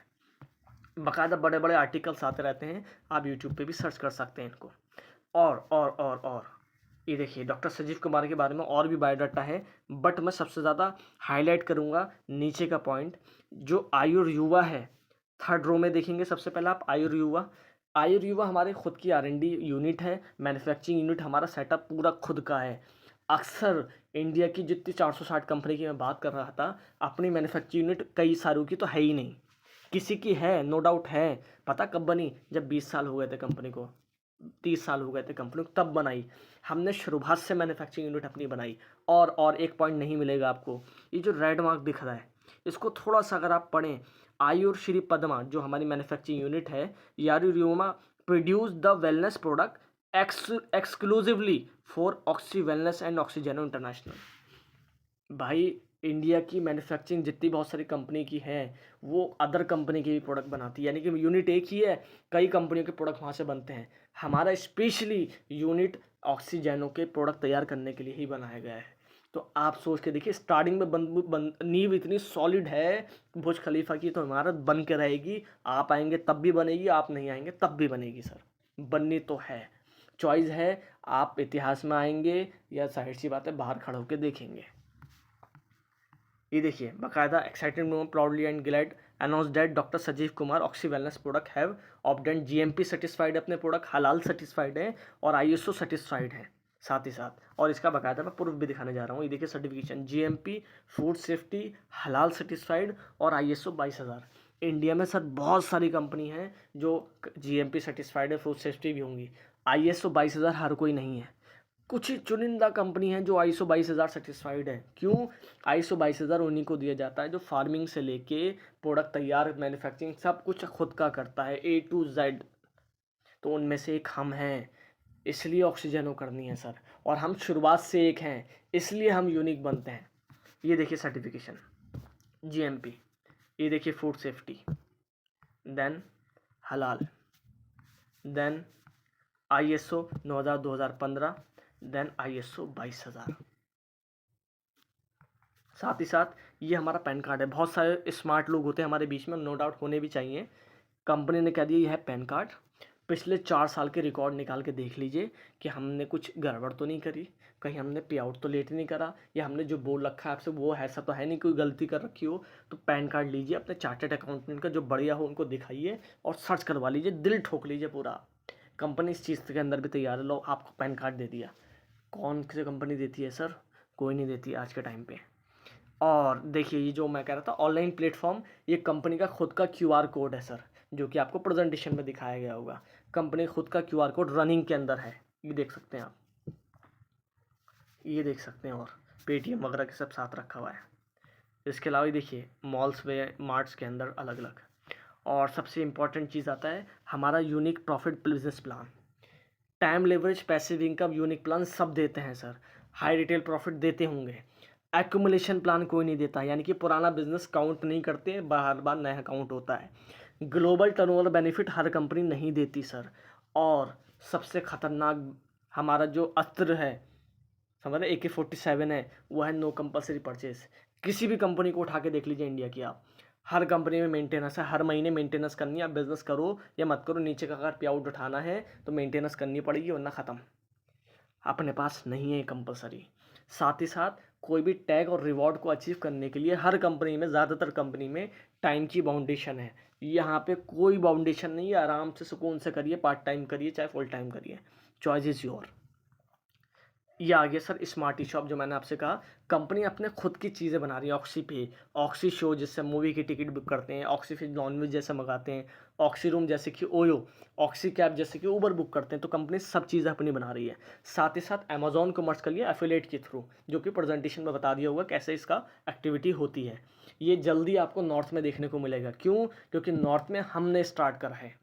बाकायदा बड़े बड़े आर्टिकल्स आते रहते हैं, आप यूट्यूब पे भी सर्च कर सकते हैं इनको। और ये देखिए, डॉक्टर संजीव कुमार के बारे में और भी बायोडाटा है, बट मैं सबसे ज़्यादा हाईलाइट करूँगा नीचे का पॉइंट, जो आयुर्युवा है। 3rd रो में देखेंगे सबसे पहले आप आयुर्युवा। आयुर्युवा हमारे खुद की R&D यूनिट है, मैन्युफैक्चरिंग यूनिट, हमारा सेटअप पूरा खुद का है। अक्सर इंडिया की जितनी 460 कंपनी की मैं बात कर रहा था, अपनी मैन्युफैक्चरिंग यूनिट कई सारों की तो है ही नहीं। किसी की है, नो डाउट है। पता कब बनी? जब 20 साल हो गए थे कंपनी को, 30 साल हो गए थे कंपनी को, तब बनाई हमने। शुरुआत से मैन्युफैक्चरिंग यूनिट अपनी बनाई। और एक पॉइंट नहीं मिलेगा आपको, ये जो रेड मार्क दिख रहा है, इसको थोड़ा सा अगर आप पढ़ें, आयुर श्री पद्मा जो हमारी मैन्युफैक्चरिंग यूनिट है, यारुरियोमा produce the wellness product exclusively for Oxy Wellness and Oxygen International. भाई, इंडिया की मैन्युफैक्चरिंग जितनी बहुत सारी कंपनी की है, वो अदर कंपनी के भी प्रोडक्ट बनाती है, यानी कि यूनिट एक ही है, कई कंपनियों के प्रोडक्ट वहाँ से बनते हैं। हमारा स्पेशली यूनिट ऑक्सीजनों के प्रोडक्ट तैयार करने के लिए ही बनाया गया है। तो आप सोच के देखिए, स्टार्टिंग में नींव इतनी सॉलिड है बुर्ज खलीफा की, तो इमारत बन के रहेगी। आप आएंगे तब भी बनेगी, आप नहीं आएंगे तब भी बनेगी सर, बननी तो है। चॉइस है, आप इतिहास में आएंगे या जाहिर सी बात है बाहर खड़े होकर देखेंगे। ये देखिए, बाकायदा excited moment proudly and glad announce that doctor Sanjeev Kumar oxy wellness product have obtained GMP सर्टिस्फाइड, अपने प्रोडक्ट हलाल सर्टिस्फाइड है और ISO सर्टिस्फाइड है साथ ही साथ। और इसका बाकायदा मैं प्रूफ भी दिखाने जा रहा हूँ। ये देखिए सर्टिफिकेशन, GMP फूड सेफ्टी हलाल सर्टिस्फाइड और ISO 22,000। इंडिया में सर बहुत सारी कंपनी हैं जो GMP सर्टिस्फाइड है, फूड सेफ्टी भी होंगी। ISO 22,000 हर कोई नहीं है, कुछ ही चुनिंदा कंपनी हैं जो ISO 22,000 सेटिस्फाइड है। क्यों? ISO 22,000 उन्हीं को दिया जाता है जो फार्मिंग से लेके प्रोडक्ट तैयार, मैन्युफैक्चरिंग सब कुछ खुद का करता है, A to Z। तो उनमें से एक हम हैं, इसलिए ऑक्सीजन करनी है सर। और हम शुरुआत से एक हैं, इसलिए हम यूनिक बनते हैं। ये देखिए सर्टिफिकेशन, GMP, ये देखिए फूड सेफ्टी, देन हलाल, देन ISO 2015, देन ISO 22,000। साथ ही साथ ये हमारा पैन कार्ड है। बहुत सारे स्मार्ट लोग होते हैं हमारे बीच में, नो डाउट होने भी चाहिए। कंपनी ने कह दिया ये है पैन कार्ड। पिछले 4 साल के रिकॉर्ड निकाल के देख लीजिए कि हमने कुछ गड़बड़ तो नहीं करी, कहीं हमने पे आउट तो लेट नहीं करा, या हमने जो बोल रखा है आपसे वो ऐसा तो है नहीं कोई गलती कर रखी हो। तो पैन कार्ड लीजिए अपने चार्टर्ड अकाउंटेंट का, जो बढ़िया हो उनको दिखाइए और सर्च करवा लीजिए, दिल ठोक लीजिए पूरा। कंपनी इस चीज़ के अंदर भी तैयार है, लो आपको पैन कार्ड दे दिया। कौन सी कंपनी देती है सर? कोई नहीं देती आज के टाइम पे। और देखिए ये जो मैं कह रहा था ऑनलाइन प्लेटफॉर्म, ये कंपनी का खुद का क्यूआर कोड है सर, जो कि आपको प्रेजेंटेशन में दिखाया गया होगा। कंपनी खुद का क्यूआर कोड रनिंग के अंदर है, ये देख सकते हैं आप, ये देख सकते हैं, और पेटीएम वगैरह के सब साथ रखा हुआ है। इसके अलावा देखिए मॉल्स में, मार्ट्स के अंदर अलग अलग। और सबसे इम्पॉर्टेंट चीज़ आता है हमारा unique profit business plan. Time leverage, passive income, unique plan सब देते हैं सर। हाई रिटेल प्रॉफिट देते होंगे। एक्यूमुलेशन प्लान कोई नहीं देता, यानी कि पुराना बिजनेस काउंट नहीं करते, बार बार नया काउंट होता है। ग्लोबल टर्नओवर बेनिफिट हर कंपनी नहीं देती सर। और सबसे खतरनाक हमारा जो अस्त्र है, समझ रहे, AK-47 है, वो है नो कंपल्सरी परचेज। किसी भी कंपनी को उठा के देख लीजिए इंडिया की आप, हर कंपनी में मेंटेनेंस है, हर महीने मेंटेनेंस करनी है। आप बिजनेस करो या मत करो, नीचे का अगर पे आउट उठाना है तो मेंटेनेंस करनी पड़ेगी, वरना ख़त्म। अपने पास नहीं है कंपलसरी। साथ ही साथ कोई भी टैग और रिवॉर्ड को अचीव करने के लिए हर कंपनी में, ज़्यादातर कंपनी में टाइम की बाउंडेशन है। यहाँ पे कोई बाउंडेशन नहीं है, आराम से सुकून से करिए, पार्ट टाइम करिए चाहे फुल टाइम करिए, चॉइस इज़ योर। ये आ गया सर स्मार्ट ई शॉप, जो मैंने आपसे कहा। कंपनी अपने खुद की चीज़ें बना रही है, ऑक्सी पे, ऑक्सी शो जिससे मूवी की टिकट बुक करते हैं, ऑक्सी फिश नॉनवेज जैसे मंगाते हैं, ऑक्सी रूम जैसे कि ओयो, ऑक्सी कैब जैसे कि उबर बुक करते हैं। तो कंपनी सब चीज़ें अपनी बना रही है। साथ ही साथ अमेजोन को मर्ज कर लिया एफिलिएट के थ्रू, जो कि प्रेजेंटेशन में बता दिया होगा कैसे इसका एक्टिविटी होती है। ये जल्दी आपको नॉर्थ में देखने को मिलेगा। क्यों? क्योंकि नॉर्थ में हमने स्टार्ट करा है,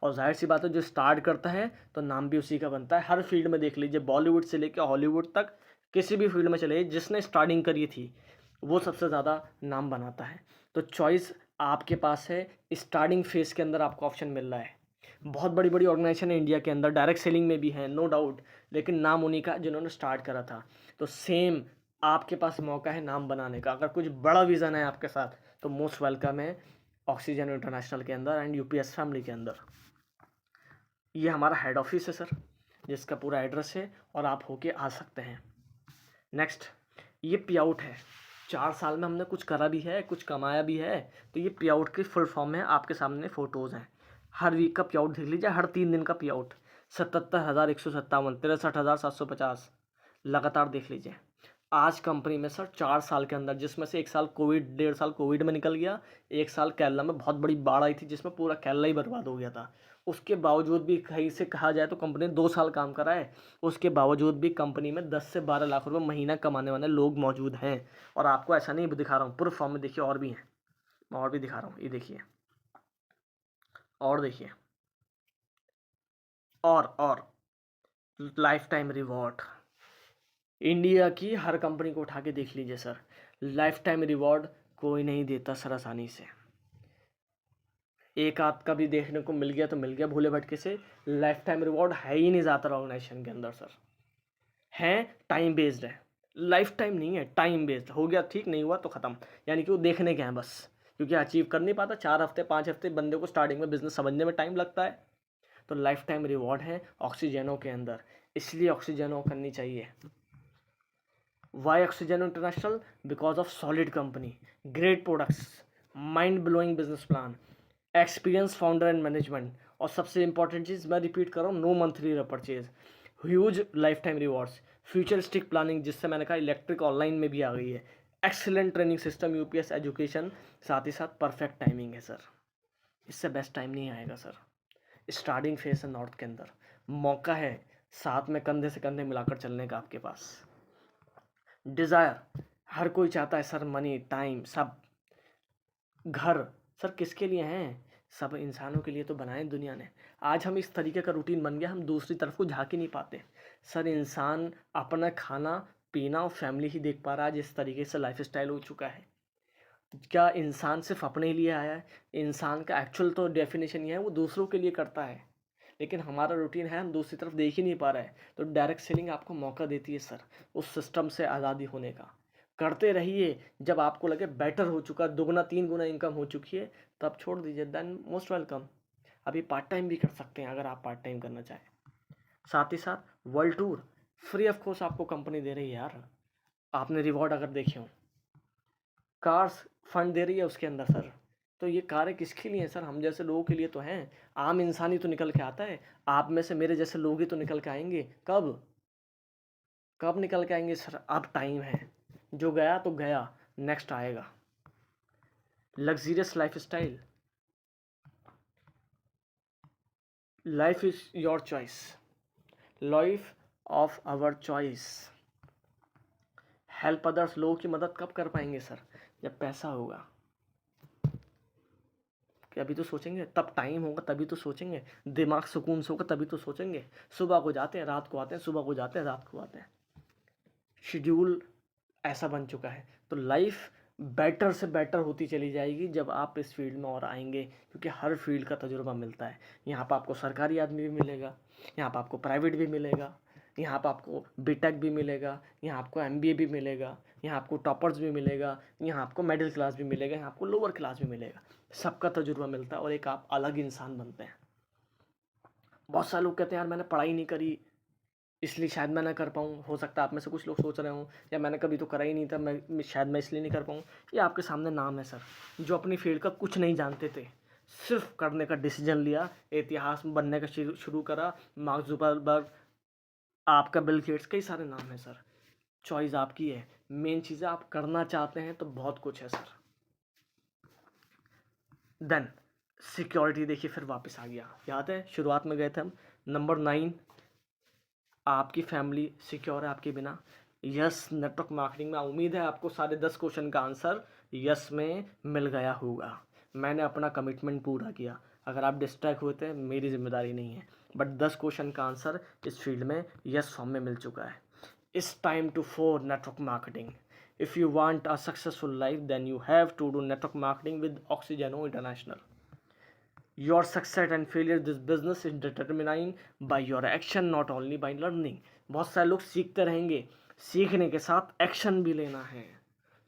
और जाहिर सी बात है जो स्टार्ट करता है तो नाम भी उसी का बनता है। हर फील्ड में देख लीजिए, बॉलीवुड से लेकर हॉलीवुड तक, किसी भी फील्ड में चले, जिसने स्टार्टिंग करी थी वो सबसे ज़्यादा नाम बनाता है। तो चॉइस आपके पास है, स्टार्टिंग फेज़ के अंदर आपको ऑप्शन मिल रहा है। बहुत बड़ी बड़ी ऑर्गेनाइजेशन है इंडिया के अंदर, डायरेक्ट सेलिंग में भी है नो डाउट, लेकिन नाम उन्हीं का जिन्होंने स्टार्ट करा था। तो सेम आपके पास मौका है नाम बनाने का। अगर कुछ बड़ा विज़न है आपके साथ तो मोस्ट वेलकम है ऑक्सीजन इंटरनेशनल के अंदर एंड यूपीएस फैमिली के अंदर। ये हमारा हेड ऑफिस है सर, जिसका पूरा एड्रेस है, और आप होके आ सकते हैं। नेक्स्ट, ये पे आउट है। 4 साल में हमने कुछ करा भी है, कुछ कमाया भी है, तो ये पे आउट की फुल फॉर्म में आपके सामने फ़ोटोज़ हैं। हर वीक का पे आउट देख लीजिए, हर 3 दिन का पे आउट, 77,157, 63,750 लगातार देख लीजिए। आज कंपनी में सर 4 साल के अंदर, जिसमें से 1 साल कोविड, 1.5 साल कोविड में निकल गया, 1 साल केरला में बहुत बड़ी बाढ़ आई थी जिसमें पूरा केरला ही बर्बाद हो गया था। उसके बावजूद भी कहीं से कहा जाए तो कंपनी ने 2 साल काम करा है। उसके बावजूद भी कंपनी में 10 से 12 लाख रुपए महीना कमाने वाले लोग मौजूद हैं। और आपको ऐसा नहीं दिखा रहा हूँ, पूरे फॉर्म में देखिए और भी हैं, मैं और भी दिखा रहा हूँ, ये देखिए, और देखिए, और लाइफ टाइम रिवॉर्ड। इंडिया की हर कंपनी को उठा के देख लीजिए सर, लाइफ टाइम रिवॉर्ड कोई नहीं देता सर आसानी से। एक आध का भी देखने को मिल गया तो मिल गया भूले भटके से, लाइफ टाइम रिवॉर्ड है ही नहीं ज़्यादातर ऑर्गेनाइजेशन के अंदर सर। है टाइम बेस्ड है, लाइफ टाइम नहीं है, टाइम बेस्ड। हो गया ठीक, नहीं हुआ तो ख़त्म, यानी कि वो देखने के हैं बस, क्योंकि अचीव कर नहीं पाता। 4 हफ्ते 5 हफ्ते बंदे को स्टार्टिंग में बिजनेस समझने में टाइम लगता है। तो लाइफ टाइम रिवॉर्ड है ऑक्सीजनों के अंदर, इसलिए ऑक्सीजनों करनी चाहिए। Why oxygen international? Because of solid company, great products, mind blowing business plan, experience founder and management, और सबसे इंपॉर्टेंट चीज़ मैं रिपीट कर रहा हूँ, no monthly purchase, huge lifetime rewards, futuristic planning, जिससे मैंने कहा इलेक्ट्रिक ऑनलाइन में भी आ गई है, excellent training system, UPS education, साथ ही साथ परफेक्ट टाइमिंग है सर। इससे बेस्ट टाइम नहीं आएगा सर। स्टार्टिंग फेस है नॉर्थ के अंदर, मौका है साथ में कंधे से कंधे मिलाकर चलने का आपके पास। डिज़ायर, हर कोई चाहता है सर, मनी, टाइम, सब। घर सर किसके लिए हैं? सब इंसानों के लिए तो बनाए दुनिया ने। आज हम इस तरीके का रूटीन बन गया, हम दूसरी तरफ को झाँक ही नहीं पाते सर। इंसान अपना खाना पीना और फैमिली ही देख पा रहा है, जिस तरीके से लाइफस्टाइल हो चुका है। क्या इंसान सिर्फ अपने लिए आया है? इंसान का एक्चुअल तो डेफिनेशन ये है, वो दूसरों के लिए करता है, लेकिन हमारा रूटीन है हम दूसरी तरफ देख ही नहीं पा रहे हैं। तो डायरेक्ट सेलिंग आपको मौका देती है सर उस सिस्टम से आज़ादी होने का। करते रहिए, जब आपको लगे बेटर हो चुका, 2 गुना 3 गुना इनकम हो चुकी है, तब छोड़ दीजिए, देन मोस्ट वेलकम। अभी पार्ट टाइम भी कर सकते हैं अगर आप पार्ट टाइम करना चाहें। साथ ही साथ world tour free of course आपको कंपनी दे रही है यार। आपने रिवॉर्ड अगर देखे हो, कार्स फंड दे रही है उसके अंदर सर। तो ये कारें किसके लिए हैं सर? हम जैसे लोगों के लिए तो हैं। आम इंसान ही तो निकल के आता है, आप में से मेरे जैसे लोग ही तो निकल के आएंगे। कब कब निकल के आएंगे सर? अब टाइम है, जो गया तो गया, नेक्स्ट आएगा luxurious lifestyle, life is your choice, life of our choice. Help others, लोगों की मदद कब कर पाएंगे सर? जब पैसा होगा। कि अभी तो सोचेंगे, तब टाइम होगा तभी तो सोचेंगे, दिमाग सुकून से होगा तभी तो सोचेंगे। सुबह को जाते हैं रात को आते हैं, सुबह को जाते हैं रात को आते हैं, शेड्यूल ऐसा बन चुका है। तो लाइफ बेटर से बेटर होती चली जाएगी जब आप इस फील्ड में और आएंगे, क्योंकि हर फील्ड का तजुर्बा मिलता है। यहाँ पर आपको सरकारी आदमी भी मिलेगा, यहाँ पर आपको प्राइवेट भी मिलेगा, यहाँ पर आपको बीटेक भी मिलेगा, यहाँ आपको एमबीए भी मिलेगा, यहाँ आपको टॉपर्स भी मिलेगा, यहाँ आपको मिडिल क्लास भी मिलेगा, यहाँ आपको लोअर क्लास भी मिलेगा। सबका तजुर्बा मिलता है और एक आप अलग इंसान बनते हैं। बहुत सारे लोग कहते हैं यार मैंने पढ़ाई नहीं करी इसलिए शायद मैं ना कर पाऊँ। हो सकता है आप में से कुछ लोग सोच रहे हों या मैंने कभी तो करा ही नहीं था, शायद मैं इसलिए नहीं कर पाऊँ। ये आपके सामने नाम है सर, जो अपनी फील्ड का कुछ नहीं जानते थे, सिर्फ करने का डिसीजन लिया, इतिहास में बनने का शुरू करा। मार्क जुकरबर्ग, आपका बिल गेट्स, कई सारे नाम हैं सर। चॉइस आपकी है, मेन चीज़ है आप करना चाहते हैं तो बहुत कुछ है सर। देन सिक्योरिटी देखिए फिर वापस आ गया, याद है शुरुआत में गए थे हम। नंबर 9, आपकी फैमिली सिक्योर है आपके बिना। यस, नेटवर्क मार्केटिंग में उम्मीद है आपको सारे 10 क्वेश्चन का आंसर यस में मिल गया होगा। मैंने अपना कमिटमेंट पूरा किया। अगर आप डिस्ट्रैक्ट हुए थे मेरी जिम्मेदारी नहीं है, बट 10 क्वेश्चन का आंसर इस फील्ड में यस फॉर्म में मिल चुका है। It's time to for network marketing. If you want a successful life then you have to do network marketing with Oxygeno International. Your success and failure in this business is determined by your action, not only by learning. बहुत सारे लोग सीखते रहेंगे, सीखने के साथ action भी लेना है,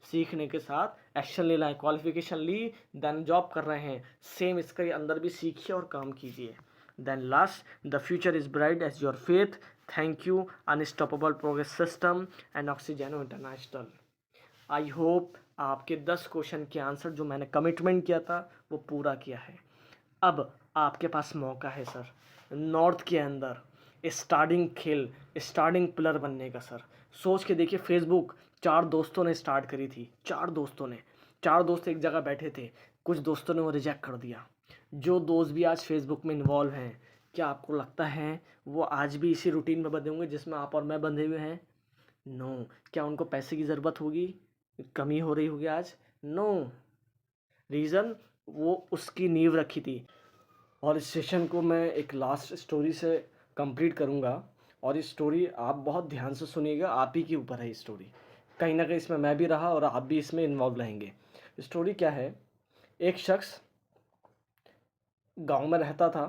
सीखने के साथ एक्शन लेना है। क्वालिफिकेशन ली देन जॉब कर रहे हैं, सेम इसके अंदर भी सीखिए और काम कीजिए। Then last, the future is bright as your faith. Thank you unstoppable progress system and Oxygeno International. I hope आपके 10 क्वेश्चन के आंसर जो मैंने कमिटमेंट किया था वो पूरा किया है। अब आपके पास मौका है सर, नॉर्थ के अंदर स्टार्टिंग प्लेयर बनने का सर। सोच के देखिए, फेसबुक 4 दोस्तों ने स्टार्ट करी थी, 4 दोस्त एक जगह बैठे थे, कुछ दोस्तों ने वो रिजेक्ट कर दिया। जो दोस्त भी आज फेसबुक में इन्वॉल्व हैं, क्या आपको लगता है वो आज भी इसी रूटीन में बंधे होंगे जिसमें आप और मैं बंधे हुए हैं? नो। क्या उनको पैसे की ज़रूरत होगी, कमी हो रही होगी आज? नो। रीज़न, वो उसकी नींव रखी थी। और इस सेशन को मैं एक लास्ट स्टोरी से कंप्लीट करूँगा, और इस स्टोरी आप बहुत ध्यान से सुनिएगा, आप ही के ऊपर है ये स्टोरी। कहीं ना कहीं इसमें मैं भी रहा और आप भी इसमें इन्वॉल्व रहेंगे। स्टोरी क्या है, एक शख्स गांव में रहता था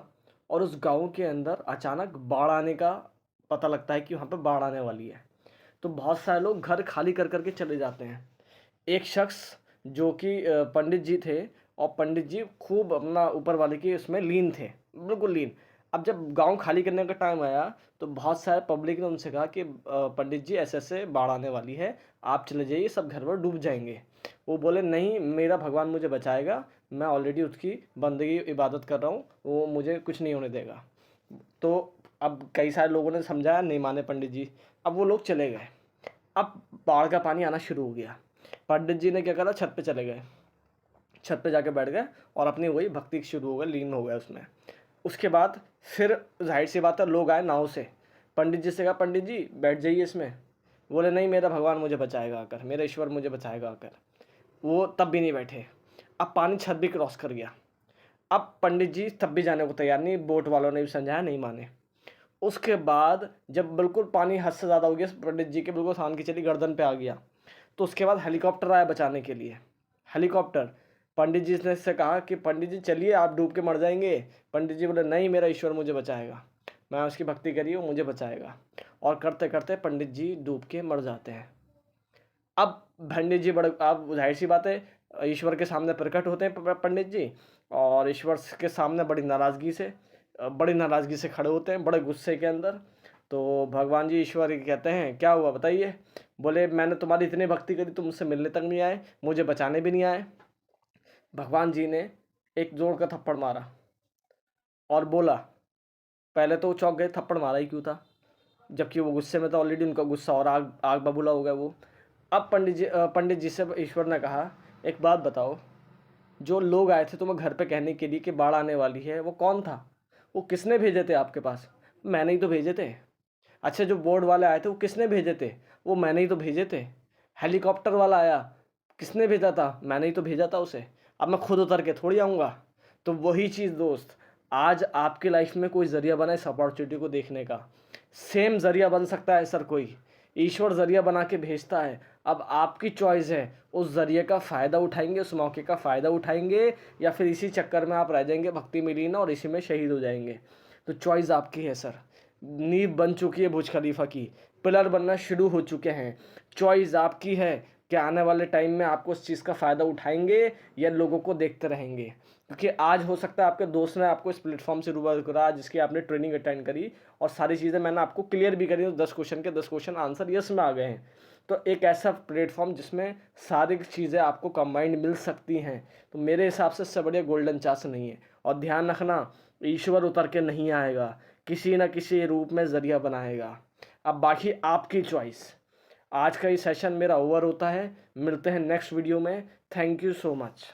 और उस गांव के अंदर अचानक बाढ़ आने का पता लगता है कि वहाँ पर बाढ़ आने वाली है। तो बहुत सारे लोग घर खाली कर करके चले जाते हैं। एक शख्स जो कि पंडित जी थे, और पंडित जी खूब अपना ऊपर वाले के उसमें लीन थे, बिल्कुल लीन। अब जब गांव खाली करने का टाइम आया तो बहुत सारे पब्लिक ने उनसे कहा कि पंडित जी ऐसे ऐसे बाढ़ आने वाली है, आप चले जाइए, सब घर पर डूब जाएंगे। वो बोले नहीं, मेरा भगवान मुझे बचाएगा, मैं ऑलरेडी उसकी बंदगी इबादत कर रहा हूँ, वो मुझे कुछ नहीं होने देगा। तो अब कई सारे लोगों ने समझाया, नहीं माने पंडित जी। अब वो लोग चले गए। अब बाढ़ का पानी आना शुरू हो गया। पंडित जी ने क्या करा, छत पे चले गए, छत पे जाके बैठ गए और अपनी वही भक्ति शुरू हो गए, लीन हो गए उसमें। उसके बाद फिर जाहिर सी बात है लोग आए नाव से, पंडित जी से कहा पंडित जी बैठ जाइए इसमें। बोले नहीं, मेरा भगवान मुझे बचाएगा आकर, मेरा ईश्वर मुझे बचाएगा आकर। वो तब भी नहीं बैठे। अब पानी छत भी क्रॉस कर गया। अब पंडित जी तब भी जाने को तैयार नहीं, बोट वालों ने भी समझाया, नहीं माने। उसके बाद जब बिल्कुल पानी हद से ज़्यादा हो गया, पंडित जी के बिल्कुल सान की चली गर्दन पे आ गया, तो उसके बाद हेलीकॉप्टर आया बचाने के लिए। हेलीकॉप्टर, पंडित जी ने से कहा कि पंडित जी चलिए, आप डूब के मर जाएंगे। पंडित जी बोले नहीं, मेरा ईश्वर मुझे बचाएगा, मैं उसकी भक्ति करी, वो मुझे बचाएगा। और करते करते पंडित जी डूब के मर जाते हैं। अब पंडित जी बड़े, आप जाहिर सी बात है ईश्वर के सामने प्रकट होते हैं पंडित जी, और ईश्वर के सामने बड़ी नाराज़गी से खड़े होते हैं, बड़े गुस्से के अंदर। तो भगवान जी ईश्वर कहते हैं क्या हुआ बताइए। बोले मैंने तुम्हारी इतनी भक्ति करी, तुम मुझसे मिलने तक नहीं आए, मुझे बचाने भी नहीं आए। भगवान जी ने एक जोर का थप्पड़ मारा और बोला, पहले तो वो चौंक गए, थप्पड़ मारा ही क्यों था, जबकि वो गुस्से में था ऑलरेडी, उनका गुस्सा और आग आग बबूला हो गया वो। अब पंडित जी से ईश्वर ने कहा, एक बात बताओ, जो लोग आए थे तुम्हें घर पे कहने के लिए कि बाढ़ आने वाली है, वो कौन था? वो किसने भेजे थे आपके पास? मैंने ही तो भेजे थे। अच्छा, जो बोर्ड वाले आए थे वो किसने भेजे थे? वो मैंने ही तो भेजे थे। हेलीकॉप्टर वाला आया, किसने भेजा था? मैंने ही तो भेजा था उसे। अब मैं खुद उतर के थोड़ी आऊँगा। तो वही चीज़ दोस्त, आज आपकी लाइफ में कोई ज़रिया बना इस अपॉर्चुनिटी को देखने का। सेम ज़रिया बन सकता है सर कोई, ईश्वर ज़रिया बना के भेजता है। अब आपकी चॉइस है, उस ज़रिए का फ़ायदा उठाएंगे, उस मौके का फ़ायदा उठाएंगे, या फिर इसी चक्कर में आप रह जाएंगे भक्ति में लीन और इसी में शहीद हो जाएंगे। तो चॉइस आपकी है सर। नींव बन चुकी है बुर्ज खलीफा की, पिलर बनना शुरू हो चुके हैं। चॉइस आपकी है कि आने वाले टाइम में आपको उस चीज़ का फ़ायदा उठाएंगे या लोगों को देखते रहेंगे। क्योंकि आज हो सकता है आपके दोस्त ने आपको इस प्लेटफॉर्म से रूबरू करा, जिसकी आपने ट्रेनिंग अटेंड करी और सारी चीज़ें मैंने आपको क्लियर भी करी, तो 10 क्वेश्चन के 10 क्वेश्चन आंसर यस में आ गए हैं। तो एक ऐसा प्लेटफॉर्म जिसमें सारी चीज़ें आपको कंबाइंड मिल सकती हैं, तो मेरे हिसाब से इससे बढ़िया गोल्डन चांस नहीं है। और ध्यान रखना, ईश्वर उतर के नहीं आएगा, किसी न किसी रूप में ज़रिया बनाएगा। अब बाकी आपकी चॉइस। आज का ये सेशन मेरा ओवर होता है, मिलते हैं नेक्स्ट वीडियो में। Thank you so much.